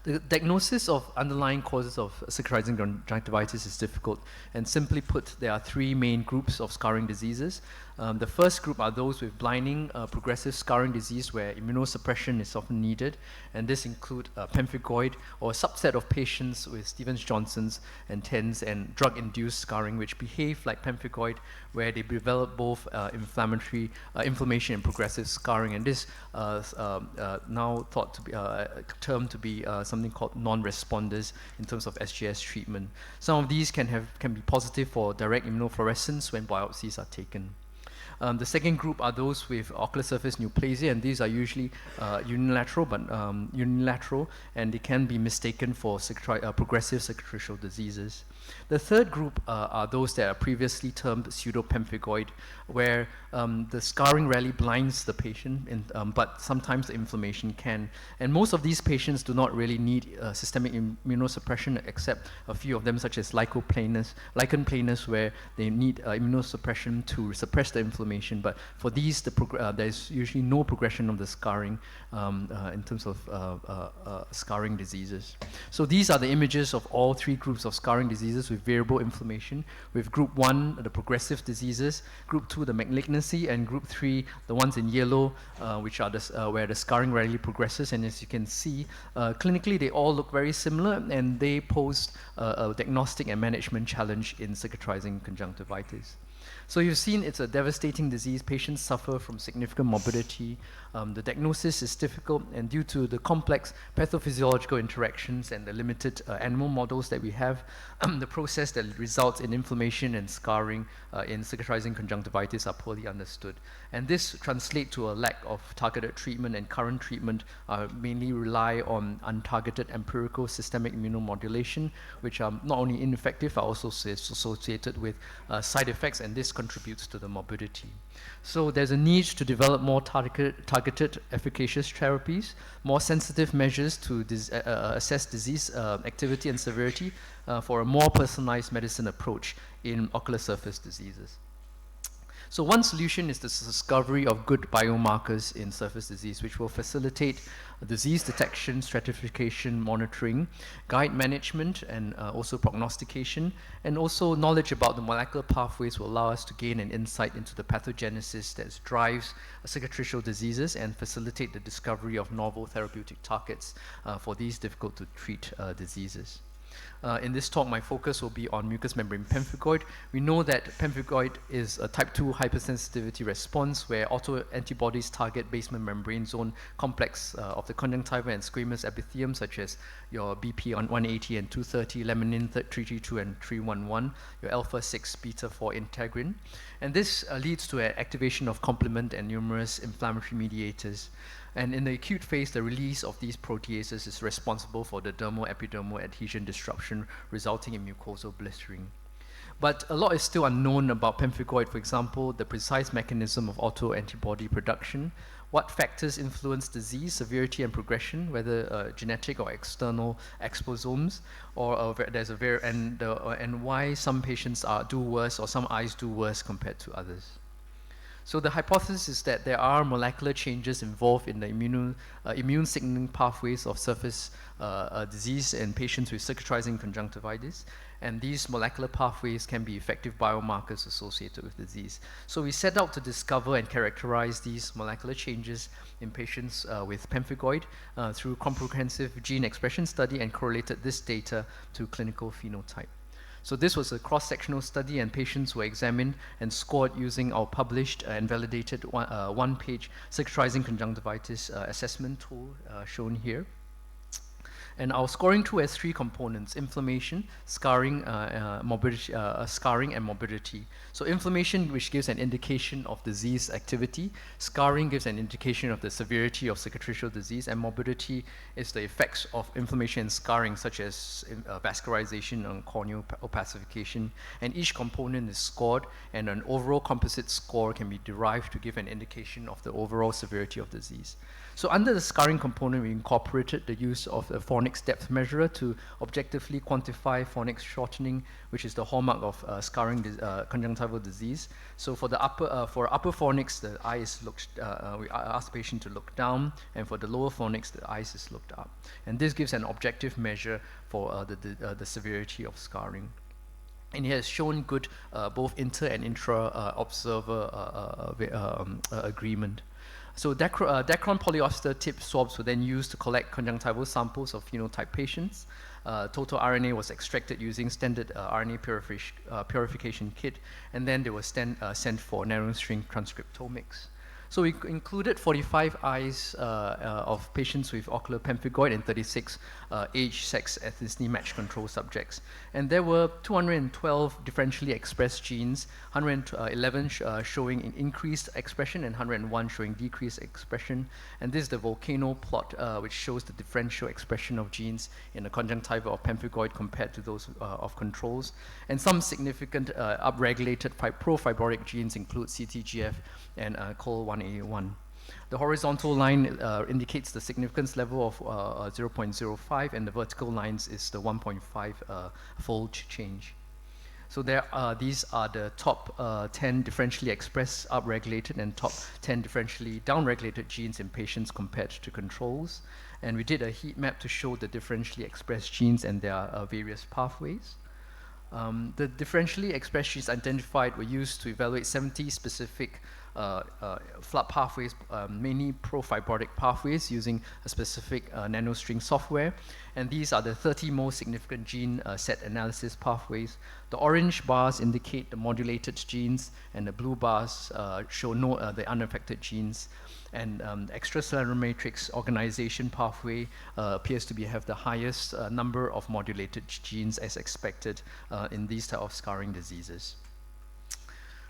The diagnosis of underlying causes of cicatrizing conjunctivitis is difficult, and simply put, there are three main groups of scarring diseases. The first group are those with blinding progressive scarring disease where immunosuppression is often needed, and this include pemphigoid or a subset of patients with Stevens-Johnson's and TENS and drug-induced scarring, which behave like pemphigoid, where they develop both inflammation and progressive scarring, and this now thought to be termed to be something called non-responders in terms of SGS treatment. Some of these can be positive for direct immunofluorescence when biopsies are taken. The second group are those with ocular surface neoplasia, and these are usually unilateral, and they can be mistaken for progressive cicatricial diseases. The third group are those that are previously termed pseudopemphigoid, where the scarring rarely blinds the patient, but sometimes the inflammation can. And most of these patients do not really need systemic immunosuppression, except a few of them, such as lichen planus, where they need immunosuppression to suppress the inflammation. But for these, there's usually no progression of the scarring in terms of scarring diseases. So these are the images of all three groups of scarring diseases with variable inflammation, with group 1, the progressive diseases, group 2, the malignancy, and group 3, the ones in yellow, which are where the scarring rarely progresses. And as you can see, clinically they all look very similar, and they pose a diagnostic and management challenge in cicatrizing conjunctivitis. So you've seen it's a devastating disease. Patients suffer from significant morbidity. The diagnosis is difficult, and due to the complex pathophysiological interactions and the limited animal models that we have, the process that results in inflammation and scarring in cicatrizing conjunctivitis are poorly understood. And this translates to a lack of targeted treatment, and current treatment mainly rely on untargeted empirical systemic immunomodulation, which are not only ineffective, are also associated with side effects, and this contributes to the morbidity. So there's a need to develop more targeted efficacious therapies, more sensitive measures to assess disease activity and severity for a more personalized medicine approach in ocular surface diseases. So one solution is the discovery of good biomarkers in surface disease, which will facilitate disease detection, stratification, monitoring, guide management, and also prognostication, and also knowledge about the molecular pathways will allow us to gain an insight into the pathogenesis that drives cicatricial diseases and facilitate the discovery of novel therapeutic targets for these difficult to treat diseases. In this talk, my focus will be on mucous membrane pemphigoid. We know that pemphigoid is a type 2 hypersensitivity response where autoantibodies target basement membrane zone complex of the conjunctiva and squamous epithelium, such as your BP on 180 and 230, laminin 332 and 311, your alpha 6 beta 4 integrin. And this leads to an activation of complement and numerous inflammatory mediators. And in the acute phase, the release of these proteases is responsible for the dermal-epidermal adhesion disruption, resulting in mucosal blistering. But a lot is still unknown about pemphigoid. For example, the precise mechanism of autoantibody production, what factors influence disease severity and progression, whether genetic or external exposomes, or and why some patients do worse or some eyes do worse compared to others. So the hypothesis is that there are molecular changes involved in the immune signaling pathways of surface disease in patients with cicatrizing conjunctivitis, and these molecular pathways can be effective biomarkers associated with disease. So we set out to discover and characterize these molecular changes in patients with pemphigoid through comprehensive gene expression study and correlated this data to clinical phenotype. So this was a cross-sectional study, and patients were examined and scored using our published and validated one-page cicatrizing conjunctivitis assessment tool shown here. And our scoring tool has three components: inflammation, scarring, morbidity, scarring and morbidity. So inflammation, which gives an indication of disease activity; scarring gives an indication of the severity of cicatricial disease; and morbidity is the effects of inflammation and scarring, such as vascularization and corneal opacification. And each component is scored, and an overall composite score can be derived to give an indication of the overall severity of disease. So under the scarring component, we incorporated the use of a fornix depth measurer to objectively quantify fornix shortening, which is the hallmark of scarring conjunctival disease. So for the upper fornix, the eye is looked. We asked the patient to look down, and for the lower fornix, the eyes is looked up. And this gives an objective measure for the severity of scarring. And it has shown good both inter and intra observer agreement. So Dacron polyoster tip swabs were then used to collect conjunctival samples of phenotype patients. Total RNA was extracted using standard RNA purification kit, and then they were sent for narrow string transcriptomics. So we included 45 eyes of patients with ocular pemphigoid and 36 age, sex, ethnicity match control subjects. And there were 212 differentially expressed genes, 111 showing increased expression and 101 showing decreased expression. And this is the volcano plot, which shows the differential expression of genes in the conjunctiva of pemphigoid compared to those of controls. And some significant upregulated pro-fibrotic genes include CTGF and COL1A1. The horizontal line indicates the significance level of 0.05, and the vertical lines is the 1.5 fold change. So these are the top 10 differentially expressed upregulated and top 10 differentially downregulated genes in patients compared to controls. And we did a heat map to show the differentially expressed genes and their various pathways. The differentially expressed genes identified were used to evaluate 70 specific flood pathways, mainly pro-fibrotic pathways, using a specific nanostring software. And these are the 30 most significant gene set analysis pathways. The orange bars indicate the modulated genes, and the blue bars show the unaffected genes. And the extracellular matrix organization pathway appears to have the highest number of modulated genes as expected in these type of scarring diseases.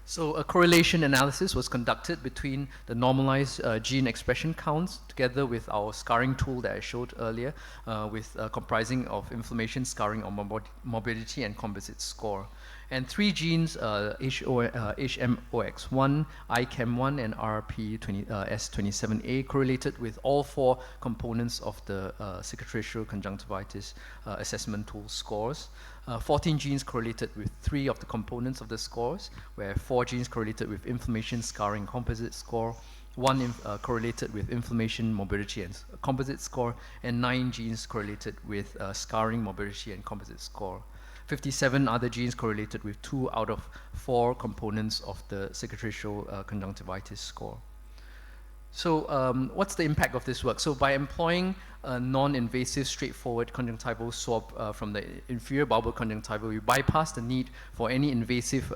So a correlation analysis was conducted between the normalized gene expression counts together with our scarring tool that I showed earlier, with comprising of inflammation, scarring, or morbidity and composite score. And three genes, HMOX1, ICAM1, and RP S27A, correlated with all four components of the cicatricial conjunctivitis assessment tool scores. 14 genes correlated with 3 of the components of the scores, where 4 genes correlated with inflammation, scarring, composite score, 1 correlated with inflammation, morbidity, and composite score, and 9 genes correlated with scarring, morbidity, and composite score. 57 other genes correlated with 2 out of 4 components of the cicatricial conjunctivitis score. So what's the impact of this work? So by employing a non-invasive, straightforward conjunctival swab from the inferior bulbar conjunctiva, we bypass the need for any invasive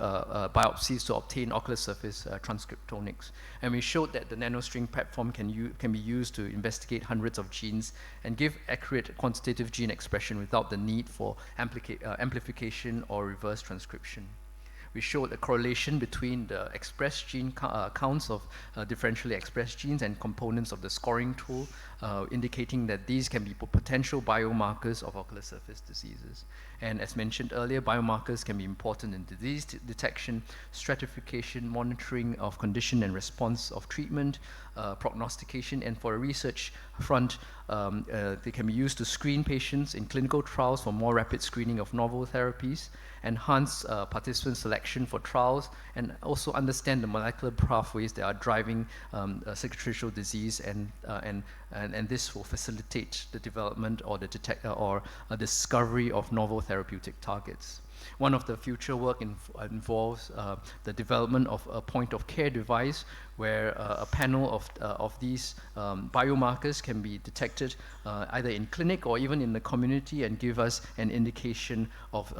biopsies to obtain ocular surface transcriptomics. And we showed that the nanostring platform can be used to investigate hundreds of genes and give accurate quantitative gene expression without the need for amplification or reverse transcription. We showed a correlation between the expressed gene counts of differentially expressed genes and components of the scoring tool indicating that these can be potential biomarkers of ocular surface diseases. And as mentioned earlier, biomarkers can be important in disease detection, stratification, monitoring of condition and response of treatment, prognostication, and for a research front, they can be used to screen patients in clinical trials for more rapid screening of novel therapies, enhance participant selection for trials, and also understand the molecular pathways that are driving cicatricial disease, and this will facilitate the development or the discovery of novel therapeutic targets. One of the future work involves the development of a point-of-care device where a panel of these biomarkers can be detected either in clinic or even in the community and give us an indication of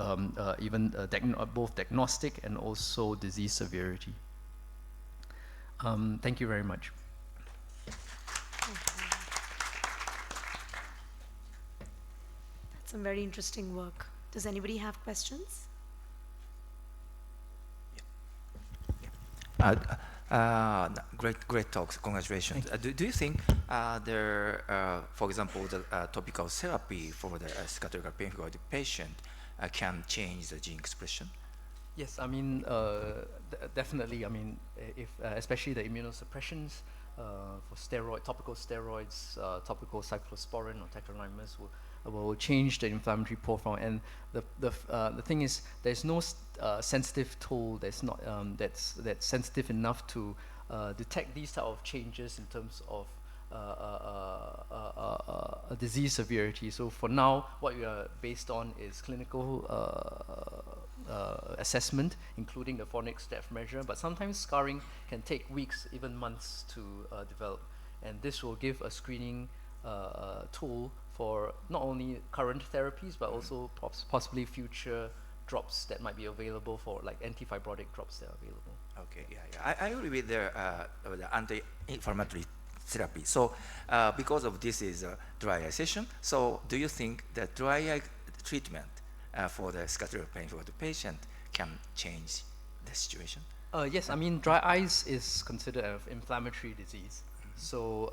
both diagnostic and also disease severity. Thank you very much. That's some very interesting work. Does anybody have questions? Great talks. Congratulations. Do you think for example, the topical therapy for the scatter pain for the patient can change the gene expression? Yes, I mean, definitely. I mean, if especially the immunosuppressions for topical steroids, topical cyclosporin or tacrolimus will change the inflammatory profile. And the thing is, there's no sensitive tool that's not that's sensitive enough to detect these type of changes in terms of disease severity. So for now, what we are based on is clinical assessment, including the Fornix-Depth measure. But sometimes scarring can take weeks, even months to develop, and this will give a screening tool for not only current therapies but also possibly future drops that might be available, for like anti-fibrotic drops that are available. Okay, yeah. I agree with the anti-inflammatory therapy. So because of this is a dry eye session, so do you think that dry eye treatment for the scatter pain for the patient can change the situation? Yes, I mean, dry eyes is considered an inflammatory disease. So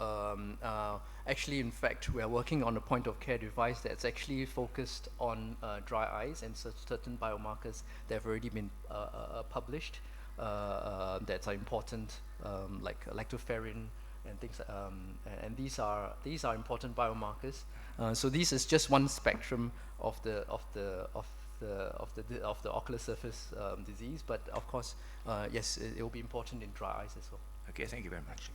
actually, in fact, we are working on a point-of-care device that's actually focused on dry eyes and certain biomarkers that have already been published that are important, like lactoferrin and things. And these are important biomarkers. So this is just one spectrum of the ocular surface disease. But of course, yes, it will be important in dry eyes as well. Okay, thank you very much.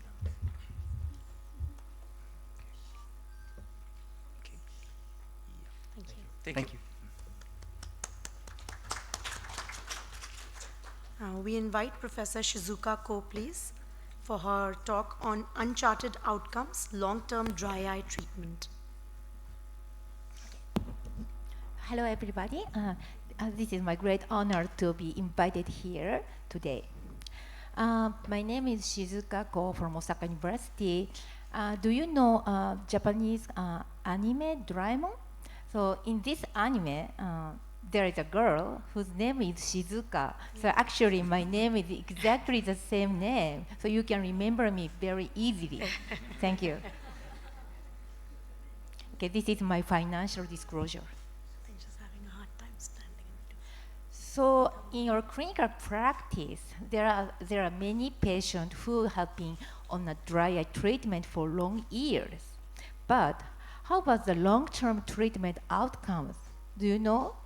Thank you. We invite Professor Shizuka Ko, please, for her talk on uncharted outcomes, long-term dry eye treatment. Hello, everybody. This is my great honor to be invited here today. My name is Shizuka Ko from Osaka University. Do you know Japanese anime Doraemon? So in this anime, there is a girl whose name is Shizuka. So actually, my name is exactly the same name. So you can remember me very easily. Thank you. Okay, this is my financial disclosure. I'm just having a hard time standing. So in your clinical practice, there are many patients who have been on a dry eye treatment for long years. But how about the long-term treatment outcomes? Do you know?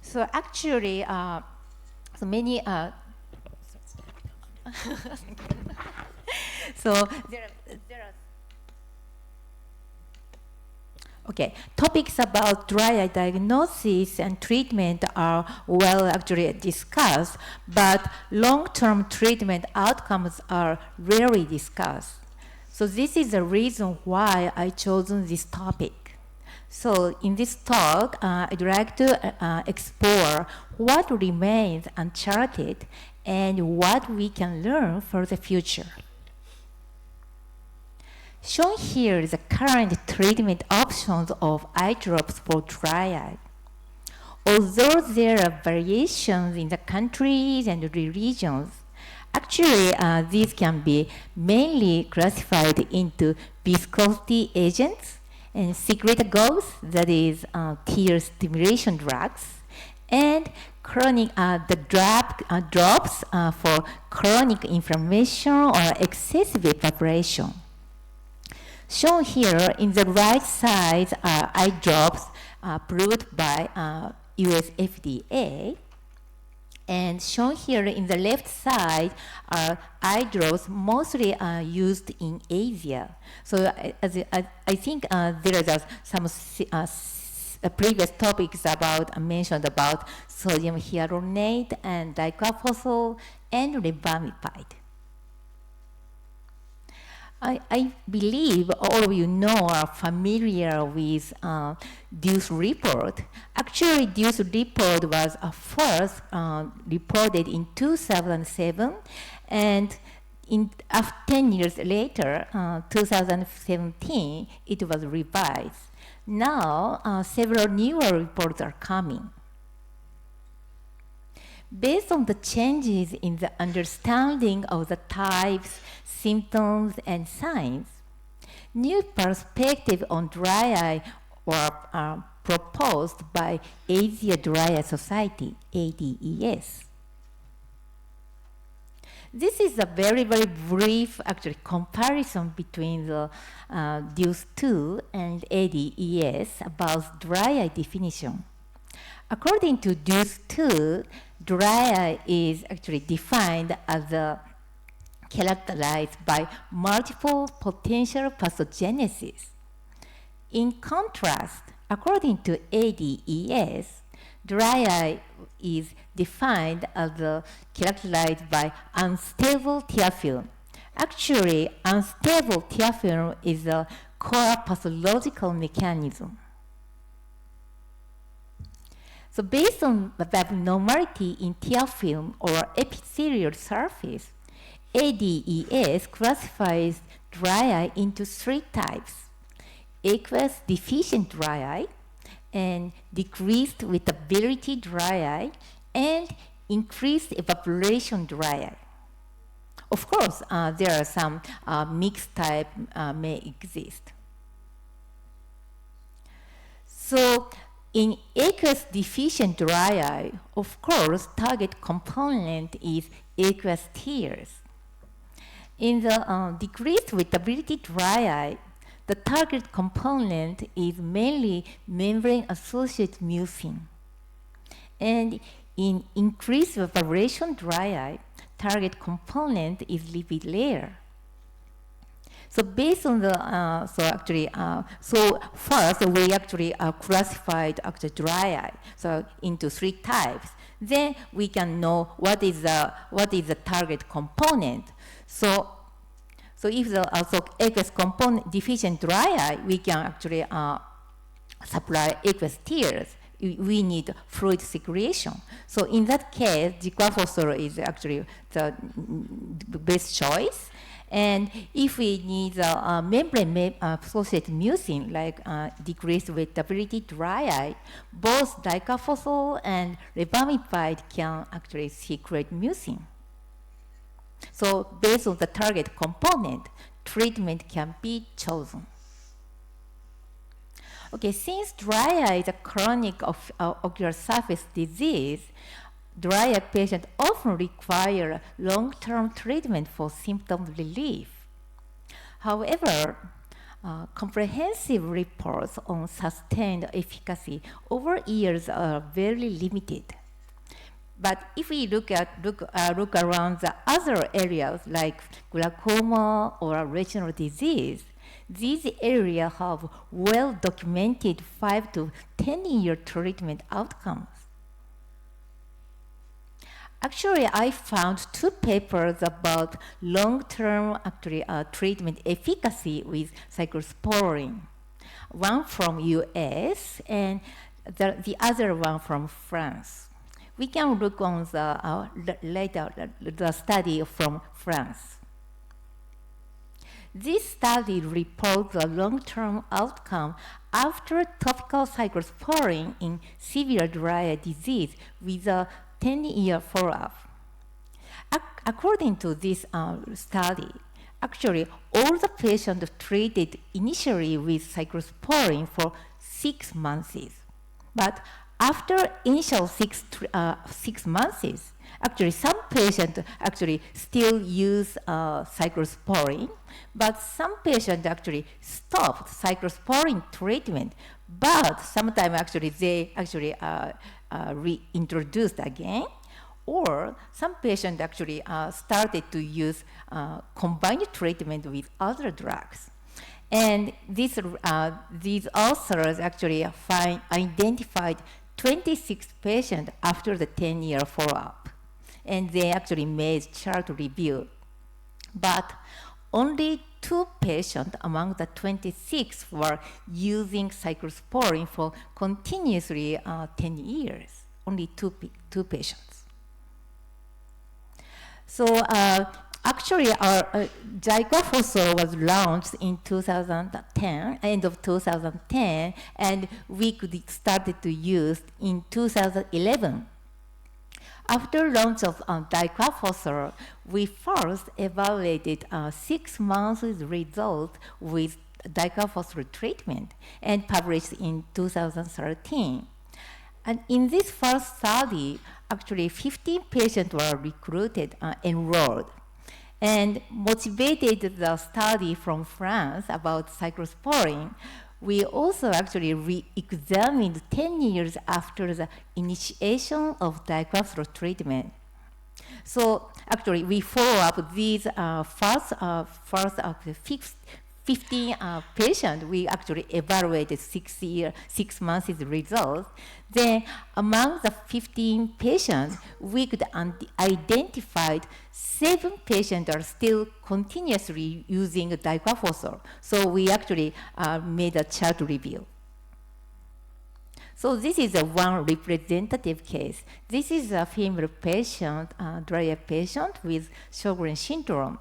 So actually, so many. So there are. Okay, topics about dry eye diagnosis and treatment are well actually discussed, but long-term treatment outcomes are rarely discussed. So this is the reason why I chosen this topic. So in this talk, I'd like to explore what remains uncharted and what we can learn for the future. Shown here is the current treatment options of eye drops for dry eye. Although there are variations in the countries and regions, Actually, these can be mainly classified into viscosity agents and secretagogues, that is, tear stimulation drugs, and chronic drops for chronic inflammation or excessive evaporation. Shown here in the right side are eye drops approved by US FDA. And shown here in the left side are eye drops mostly used in Asia. So I think there are some previous topics mentioned about sodium hyaluronate and dicarfosol and ribamipide. I believe all of you are familiar with Deuce report. Actually, Deuce report was first reported in 2007, and 10 years later, 2017, it was revised. Now, several newer reports are coming. Based on the changes in the understanding of the types, symptoms, and signs, new perspectives on dry eye were proposed by Asia Dry Eye Society, ADES. This is a very, very brief, actually, comparison between the DUCE 2 and ADES about dry eye definition. According to DUCE 2, dry eye is actually defined as characterized by multiple potential pathogenesis. In contrast, according to ADES, dry eye is defined as characterized by unstable tear film. Actually, unstable tear film is a core pathological mechanism. So based on the abnormality in tear film or epithelial surface, ADES classifies dry eye into 3 types: aqueous deficient dry eye, and decreased wettability dry eye, and increased evaporation dry eye. Of course, there are some mixed type may exist. So in aqueous deficient dry eye, of course, target component is aqueous tears. In the decreased wettability dry eye, the target component is mainly membrane-associated mucin. And in increased evaporation dry eye, target component is lipid layer. So based on the, so first we actually classified dry eye into 3 types. Then we can know what is the target component. So if the aqueous component deficient dry eye, we can actually supply aqueous tears. We need fluid secretion. So in that case, dicarfosol is actually the best choice. And if we need membrane-associated mucin, like decreased wettability dry eye, both dicarfosol and ribamipide can actually secrete mucin. So based on the target component, treatment can be chosen. Okay, since dry eye is a chronic ocular surface disease, dry eye patients often require long-term treatment for symptom relief. However, comprehensive reports on sustained efficacy over years are very limited. But if we look around the other areas like glaucoma or retinal disease, these areas have well-documented 5 to 10-year treatment outcomes. Actually, I found 2 papers about long-term treatment efficacy with cyclosporine. One from US and the other one from France. We can look on the study from France. This study reports the long-term outcome after topical cyclosporine in severe dry eye disease with a 10-year follow-up. according to this study, actually, all the patients treated initially with cyclosporine for 6 months. But after initial 6 months, actually some patients actually still use cyclosporine, but some patients actually stopped cyclosporine treatment. But sometimes actually they actually reintroduced again, or some patients actually started to use combined treatment with other drugs. And these authors actually identified 26 patients after the 10-year follow-up. And they actually made chart review. But only 2 patients among the 26 were using cyclosporine for continuously 10 years. Only two patients. So actually, our Zygophosphor was launched in 2010, end of 2010, and we could started to use in 2011. After launch of Zygophosphor, we first evaluated 6 months result with Zygophosphor treatment and published in 2013. And in this first study, actually 15 patients were recruited, enrolled, and motivated the study from France about cyclosporine. We also actually re-examined 10 years after the initiation of Zygophosphor treatment. So actually, we follow up these first 15 patients. We actually evaluated 6 months results. Then among the 15 patients, we could identify 7 patients are still continuously using Zygophosphor. So we actually made a chart review. So this is one representative case. This is a female patient, dry eye patient with Sjogren syndrome.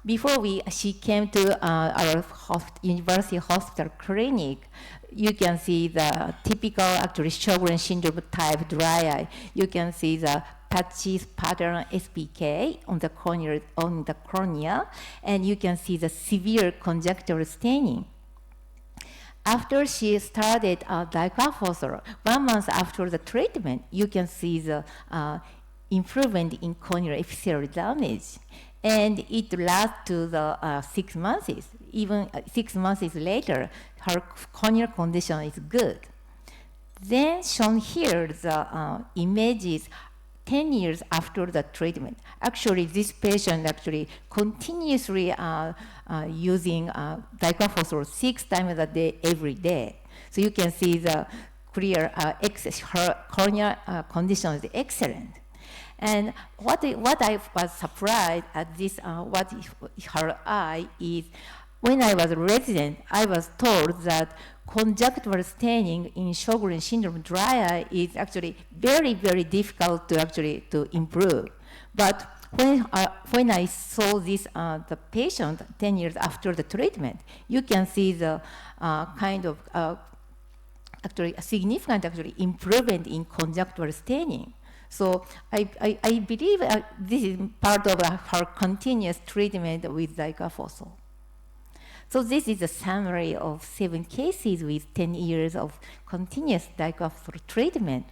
Before she came to our university hospital clinic, you can see the typical actually Sjogren syndrome type dry eye. You can see the patches pattern SPK on the cornea, and you can see the severe conjunctival staining. After she started Zygophosphor, 1 month after the treatment, you can see the improvement in corneal epithelial damage. And it lasts to the 6 months. Even 6 months later, her corneal condition is good. Then shown here, the images 10 years after the treatment. Actually, this patient actually continuously using Zygophosphor 6 times a day, every day. So you can see the clear, her corneal condition is excellent. And what I was surprised at this, what her eye is, when I was a resident, I was told that conjunctival staining in Sjogren syndrome dry eye is actually very, very difficult to improve. But when I saw this, the patient 10 years after the treatment, you can see the kind of actually a significant improvement in conjunctival staining. So I believe this is part of her continuous treatment with Zygophosphor. So this is a summary of 7 cases with 10 years of continuous Zygophosphor treatment.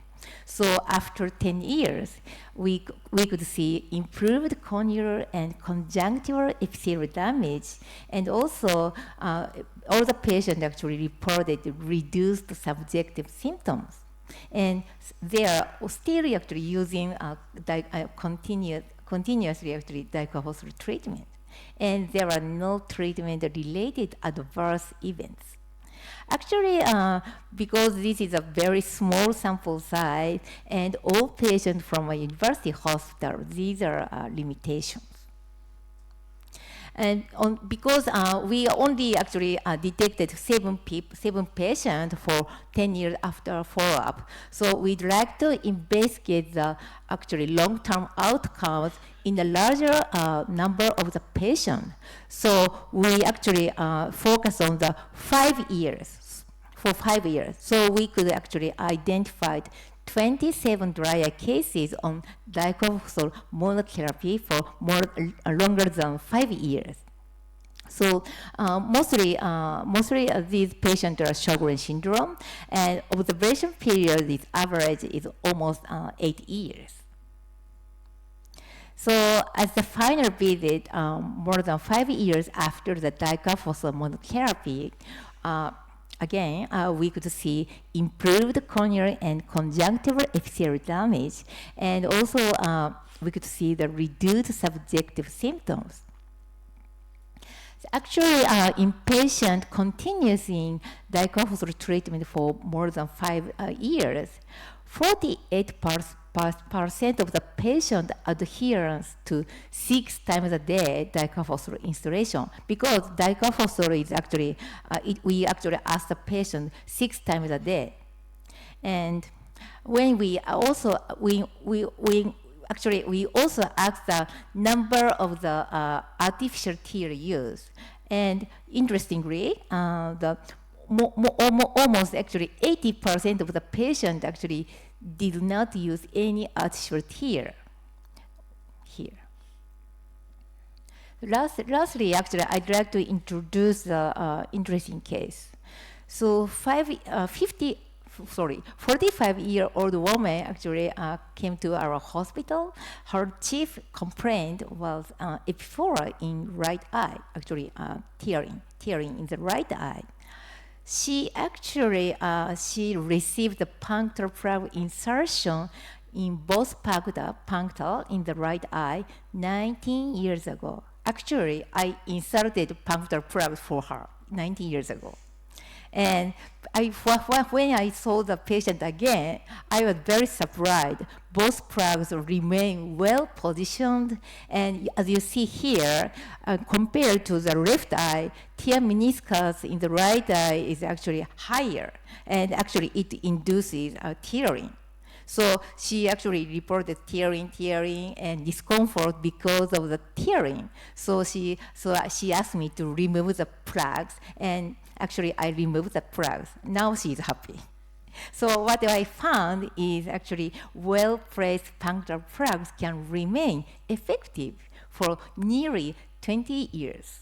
So after 10 years, we could see improved corneal and conjunctival epithelial damage, and also all the patients actually reported reduced subjective symptoms. And they are still actually using continuously Zygophosphor treatment. And there are no treatment-related adverse events. Actually, because this is a very small sample size and all patients from a university hospital, these are limitations. And because we only actually detected 7 patients for 10 years after follow-up, so we'd like to investigate the actually long-term outcomes in a larger number of the patients. So we actually focus on the 5 years, for 5 years. So we could actually identify 27 dry eye cases on diclofenac monotherapy for longer than 5 years. So mostly these patients are Sjogren syndrome, and observation period is average is almost 8 years. So as the final visit, more than 5 years after the diclofenac monotherapy, again, we could see improved corneal and conjunctival epithelial damage, and also we could see the reduced subjective symptoms. Actually, in patient continuing diclofenac treatment for more than 5 years, 48% of the patient adherence to 6 times a day diclofenac installation, because diclofenac is actually, we actually ask the patient 6 times a day. And when we also, we also ask the number of the artificial tear used. And interestingly, almost actually 80% of the patient actually did not use any artificial tear here. Lastly, actually, I'd like to introduce the interesting case. So 45-year-old woman actually came to our hospital. Her chief complaint was epiphora in right eye, actually tearing in the right eye. She actually she received the punctal plug insertion in both punctal in the right eye 19 years ago. Actually, I inserted punctal plug for her 19 years ago. And when I saw the patient again, I was very surprised. Both plugs remain well positioned, and as you see here, compared to the left eye, tear meniscus in the right eye is actually higher, and actually it induces tearing. So she actually reported tearing, and discomfort because of the tearing. So she asked me to remove the plugs, and actually I removed the plugs. Now she's happy. So what I found is actually well-placed punctal plugs can remain effective for nearly 20 years.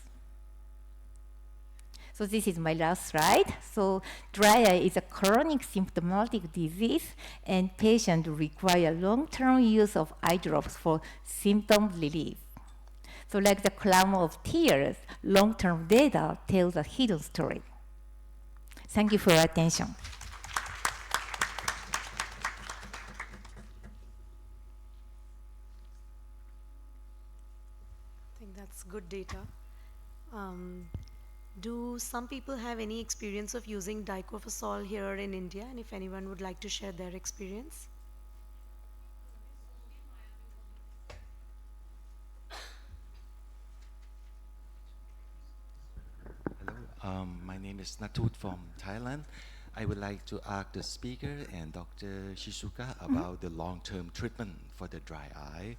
So this is my last slide. So dry eye is a chronic symptomatic disease, and patients require long-term use of eye drops for symptom relief. So like the cloud of tears, long-term data tells a hidden story. Thank you for your attention. I think that's good data. Do some people have any experience of using diclofenac here in India? And if anyone would like to share their experience? Hello, my name is Natut from Thailand. I would like to ask the speaker and Dr. Shizuka about the long-term treatment for the dry eye.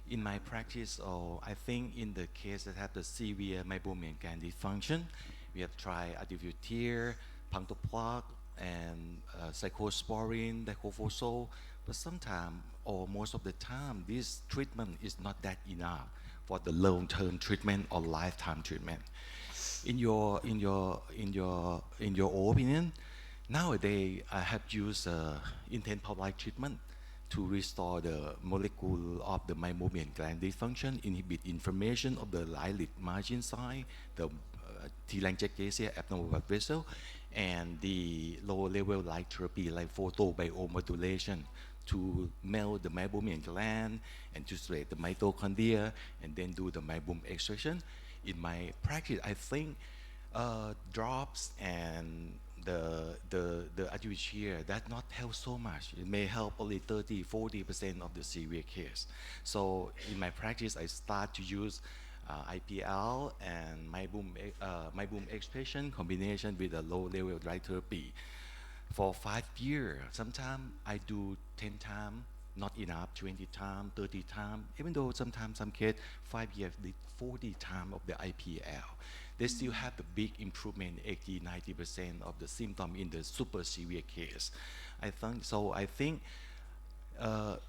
In my practice, I think in the case that have the severe meibomian gland dysfunction, we have tried artificial tear, punctal plug, and cyclosporin, diclofenac, but sometimes or most of the time, this treatment is not that enough for the long-term treatment or lifetime treatment. In your opinion, nowadays I have used intense pulse light treatment to restore the molecule of the meibomian gland dysfunction, inhibit inflammation of the eyelid margin side, the telangiectasia abnormal blood vessel, and the low-level light therapy like photobiomodulation to melt the meibomian gland and to stimulate the mitochondria, and then do the meibum extraction. In my practice, I think drops and the artificial tear that not help so much. It may help only 30-40% of the severe case. So in my practice, I start to use IPL and meibum extraction combination with a low-level light therapy for 5 years. Sometimes I do 10 times, not enough, 20 times, 30 times, even though sometimes some kids 5 years did 40 times of the IPL. They still have the big improvement, 80-90% of the symptom in the super severe case. I think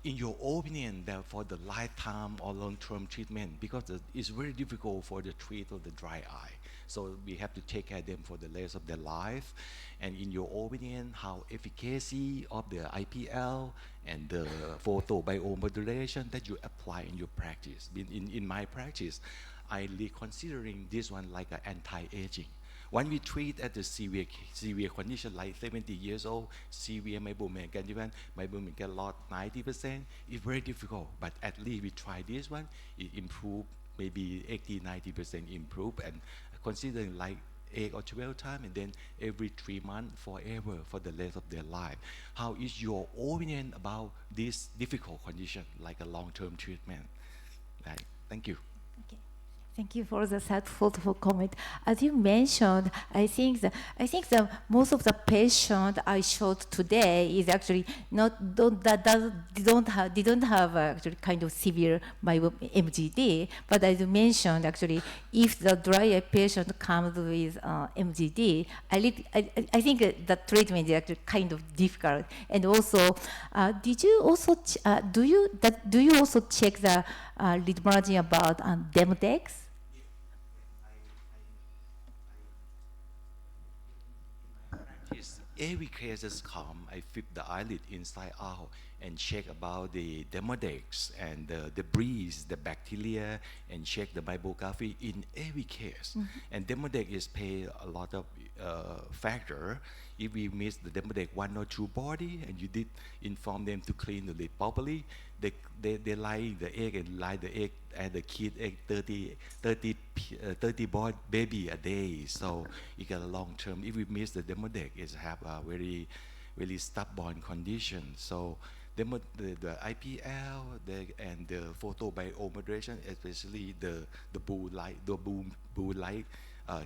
in your opinion, that for the lifetime or long-term treatment, because it's very difficult for the treat of the dry eye, so we have to take care of them for the rest of their life. And in your opinion, how efficacy of the IPL and the photobiomodulation that you apply in your practice? In my practice, I really considering this one like an anti-aging. When we treat at the severe condition like 70 years old, severe meibomian loss 90%, it's very difficult. But at least we try this one, it improved maybe 80-90% improve, and considering like 8 or 12 times, and then every 3 months forever for the rest of their life. How is your opinion about this difficult condition, like a long-term treatment? Right. Thank you. Okay. Thank you for the thoughtful comment. As you mentioned, I think the most of the patients I showed today is actually didn't have actually kind of severe MGD. But as you mentioned, actually, if the dry eye patient comes with MGD, I think the treatment is actually kind of difficult. And also, did you also do you also check the lead margin about Demodex? Every cases come, I flip the eyelid inside out and check about the demodex and the debris, the bacteria, and check the bibliography in every case. And demodex is pay a lot of factor. If we miss the demodex 1 or 2 body, and you did inform them to clean the lid properly, they lie the egg and lie the egg and the kid egg 30 baby a day. So you get a long term. If we miss the demodex, it have a very stubborn condition. So the IPL and the photobiomodulation, especially the blue light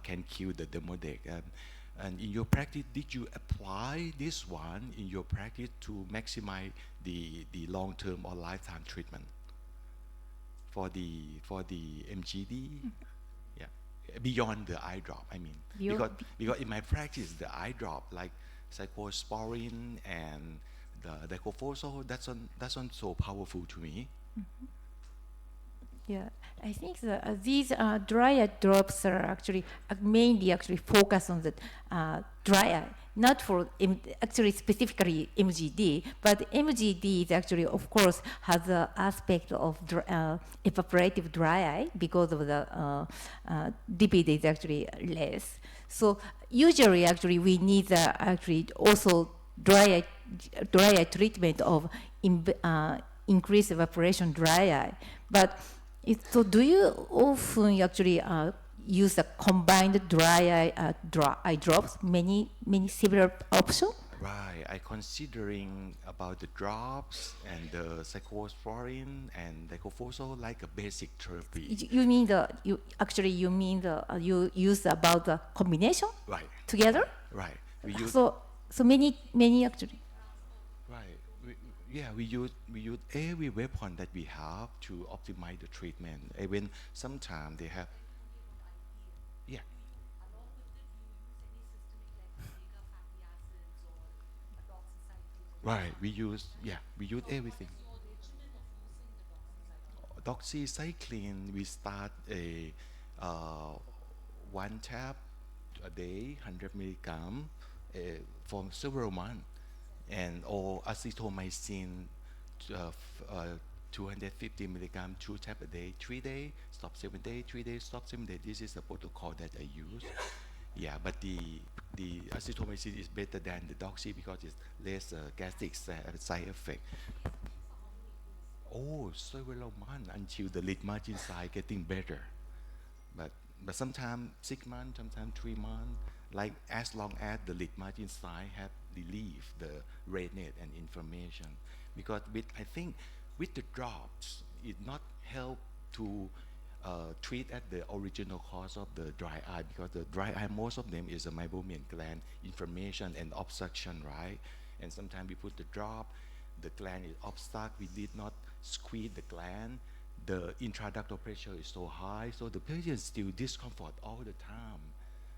can kill the demodex. And in your practice, did you apply this one in your practice to maximize the long-term or lifetime treatment for the MGD? Yeah, beyond the eye drop. I mean, because in my practice, the eye drop like cyclosporin and the diclofosol, that's not so powerful to me. Yeah, I think these dry eye drops are actually mainly focus on the dry eye, not for actually specifically MGD, but MGD is actually, of course, has the aspect of evaporative dry eye because of the lipid is actually less. So usually, actually, we need actually also dry eye treatment of increased evaporation dry eye, but. So do you often actually use a combined dry eye drops, many similar options? Right, I considering about the drops and the cyclosporin and diclofosol like a basic therapy. You mean you use about the combination? Right. Together? Right. We use so many actually. Right. We use every weapon that we have to optimize the treatment. Even sometimes they have. Yeah. Right. We use everything. Doxycycline, we start a 1 tab a day, 100 milligram, for several months. And or azithromycin, 250 milligram, 2 tabs a day, 3 days, stop 7 days, 3 days, stop 7 days. This is the protocol that I use. Yeah, but the azithromycin is better than the doxy because it's less gastric side effect. Oh, several months until the lid margin size getting better. But sometimes 6 months, sometimes 3 months. Like as long as the lid margin size have relieved the redness and inflammation, because I think with the drops it not help to treat at the original cause of the dry eye, because the dry eye, most of them is a meibomian gland inflammation and obstruction, right? And sometimes we put the drop, the gland is obstruct, we did not squeeze the gland, the intraductal pressure is so high, so the patient still discomfort all the time.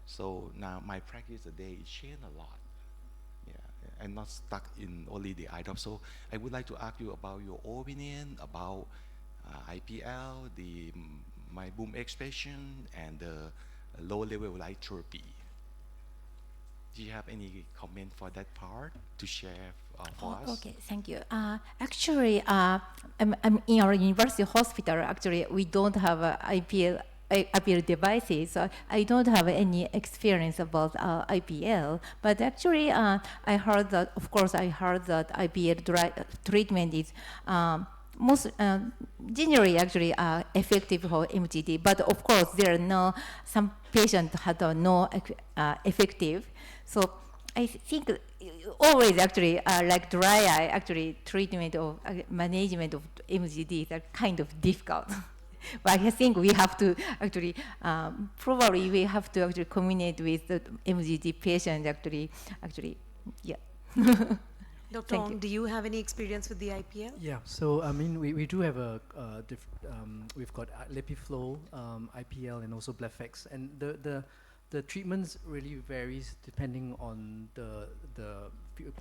So now my practice today is changed a lot. Yeah, and not stuck in only the eye drop. So I would like to ask you about your opinion about IPL, the meibomian expression, and the low-level light therapy. Do you have any comment for that part to share for us? Okay, thank you. Actually, I'm in our university hospital. Actually, we don't have IPL devices, so I don't have any experience about IPL. But actually, I heard that, of course, I heard that IPL treatment is most generally actually effective for MGD. But of course, there are no, some patients had no effective. So I think always actually like dry eye, actually treatment of management of MGD is kind of difficult. But I think we have to actually, probably we have to actually communicate with the MGD patient actually, yeah. Dr. Ong, do you have any experience with the IPL? Yeah, so I mean, we do have we've got LipiFlow, IPL, and also BlephX, and the treatments really varies depending on the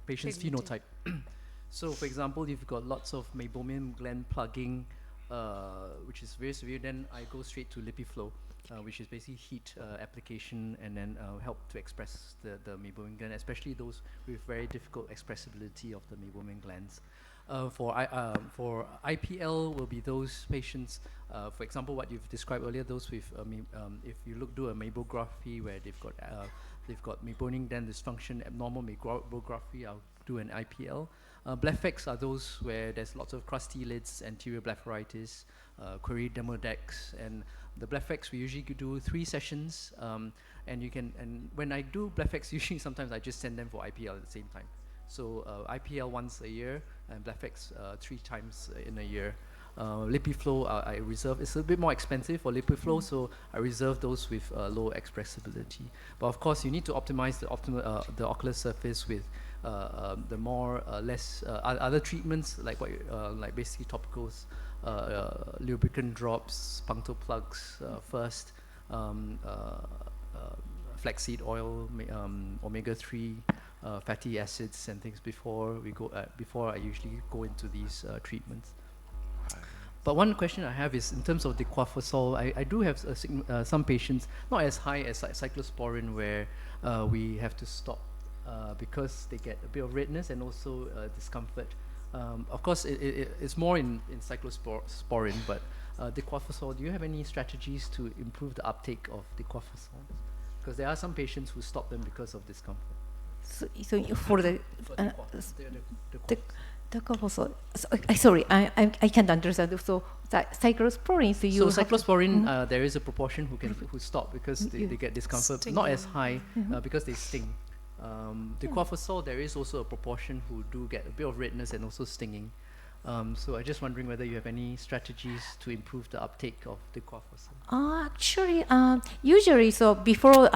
patient's phenotype. So, for example, if you've got lots of meibomian gland plugging, which is very severe, then I go straight to LipiFlow, which is basically heat application and then help to express the meibomian gland, especially those with very difficult expressibility of the meibomian glands. For IPL will be those patients, for example, what you've described earlier, those with, if you do a meibography where they've got meibomian gland dysfunction, abnormal meibography, I'll do an IPL. BlephX are those where there's lots of crusty lids, anterior blepharitis, query demodex, and the BlephX we usually do 3 sessions, and when I do BlephX, usually sometimes I just send them for IPL at the same time. So IPL once a year and BlephX 3 times in a year. LipiFlow I reserve. It's a bit more expensive for LipiFlow, so I reserve those with low expressibility. But of course, you need to optimize the ocular surface with the more less other treatments like like basically topicals, lubricant drops, punctal plugs first, flaxseed oil, omega-3. Fatty acids and things before I usually go into these treatments. But one question I have is in terms of the quafosol, I do have some patients not as high as cyclosporin where we have to stop because they get a bit of redness and also discomfort. Of course, it's more in cyclosporin, but diquafosol, do you have any strategies to improve the uptake of diquafosol? Because there are some patients who stop them because of discomfort. So for the sorry, I can't understand. So cyclosporin. So cyclosporin, there is a proportion who stop because they get discomfort, not as high because they sting. Diquafosol, there is also a proportion who do get a bit of redness and also stinging. So I'm just wondering whether you have any strategies to improve the uptake of diquafosol. Actually, usually, so before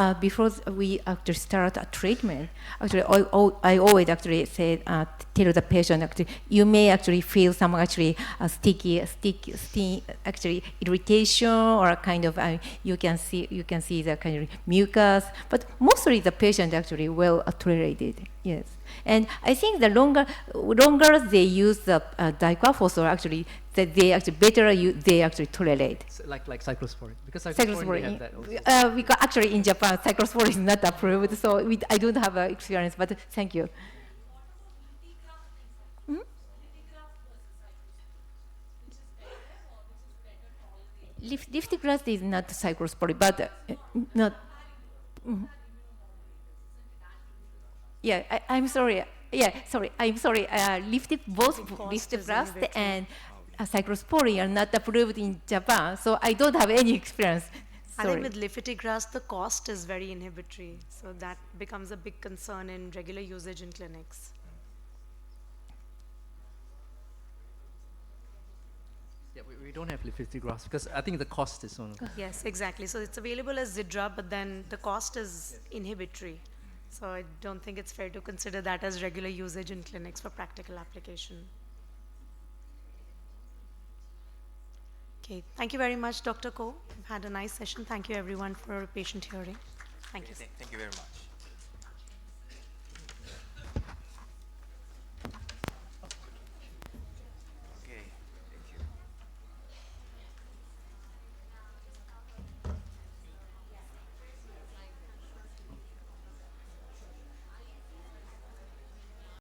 we actually start a treatment, actually, I always actually say tell the patient actually you may actually feel some actually sticky actually irritation or kind of you can see the kind of mucus, but mostly the patient actually well tolerated. Yes. And I think the longer they use the diquafosol, actually, that they actually they actually tolerate. So like cyclosporin, because cyclosporin have that also. Because actually in Japan, cyclosporin is not approved, so I don't have experience. But thank you. Liftigras is not cyclosporin, but not. Yeah, I'm sorry. Yeah, sorry. I'm sorry. Both Liftigras and cyclosporin are not approved in Japan, so I don't have any experience. Sorry. I think with lifitegrast, the cost is very inhibitory, so that becomes a big concern in regular usage in clinics. Yeah, we don't have lifitegrast because I think the cost is on. Yes, exactly. So it's available as Zidra, but then the cost is inhibitory. So I don't think it's fair to consider that as regular usage in clinics for practical application. Okay, thank you very much, Dr. Ko. We've had a nice session. Thank you everyone for patient hearing. Thank you. Thank you very much.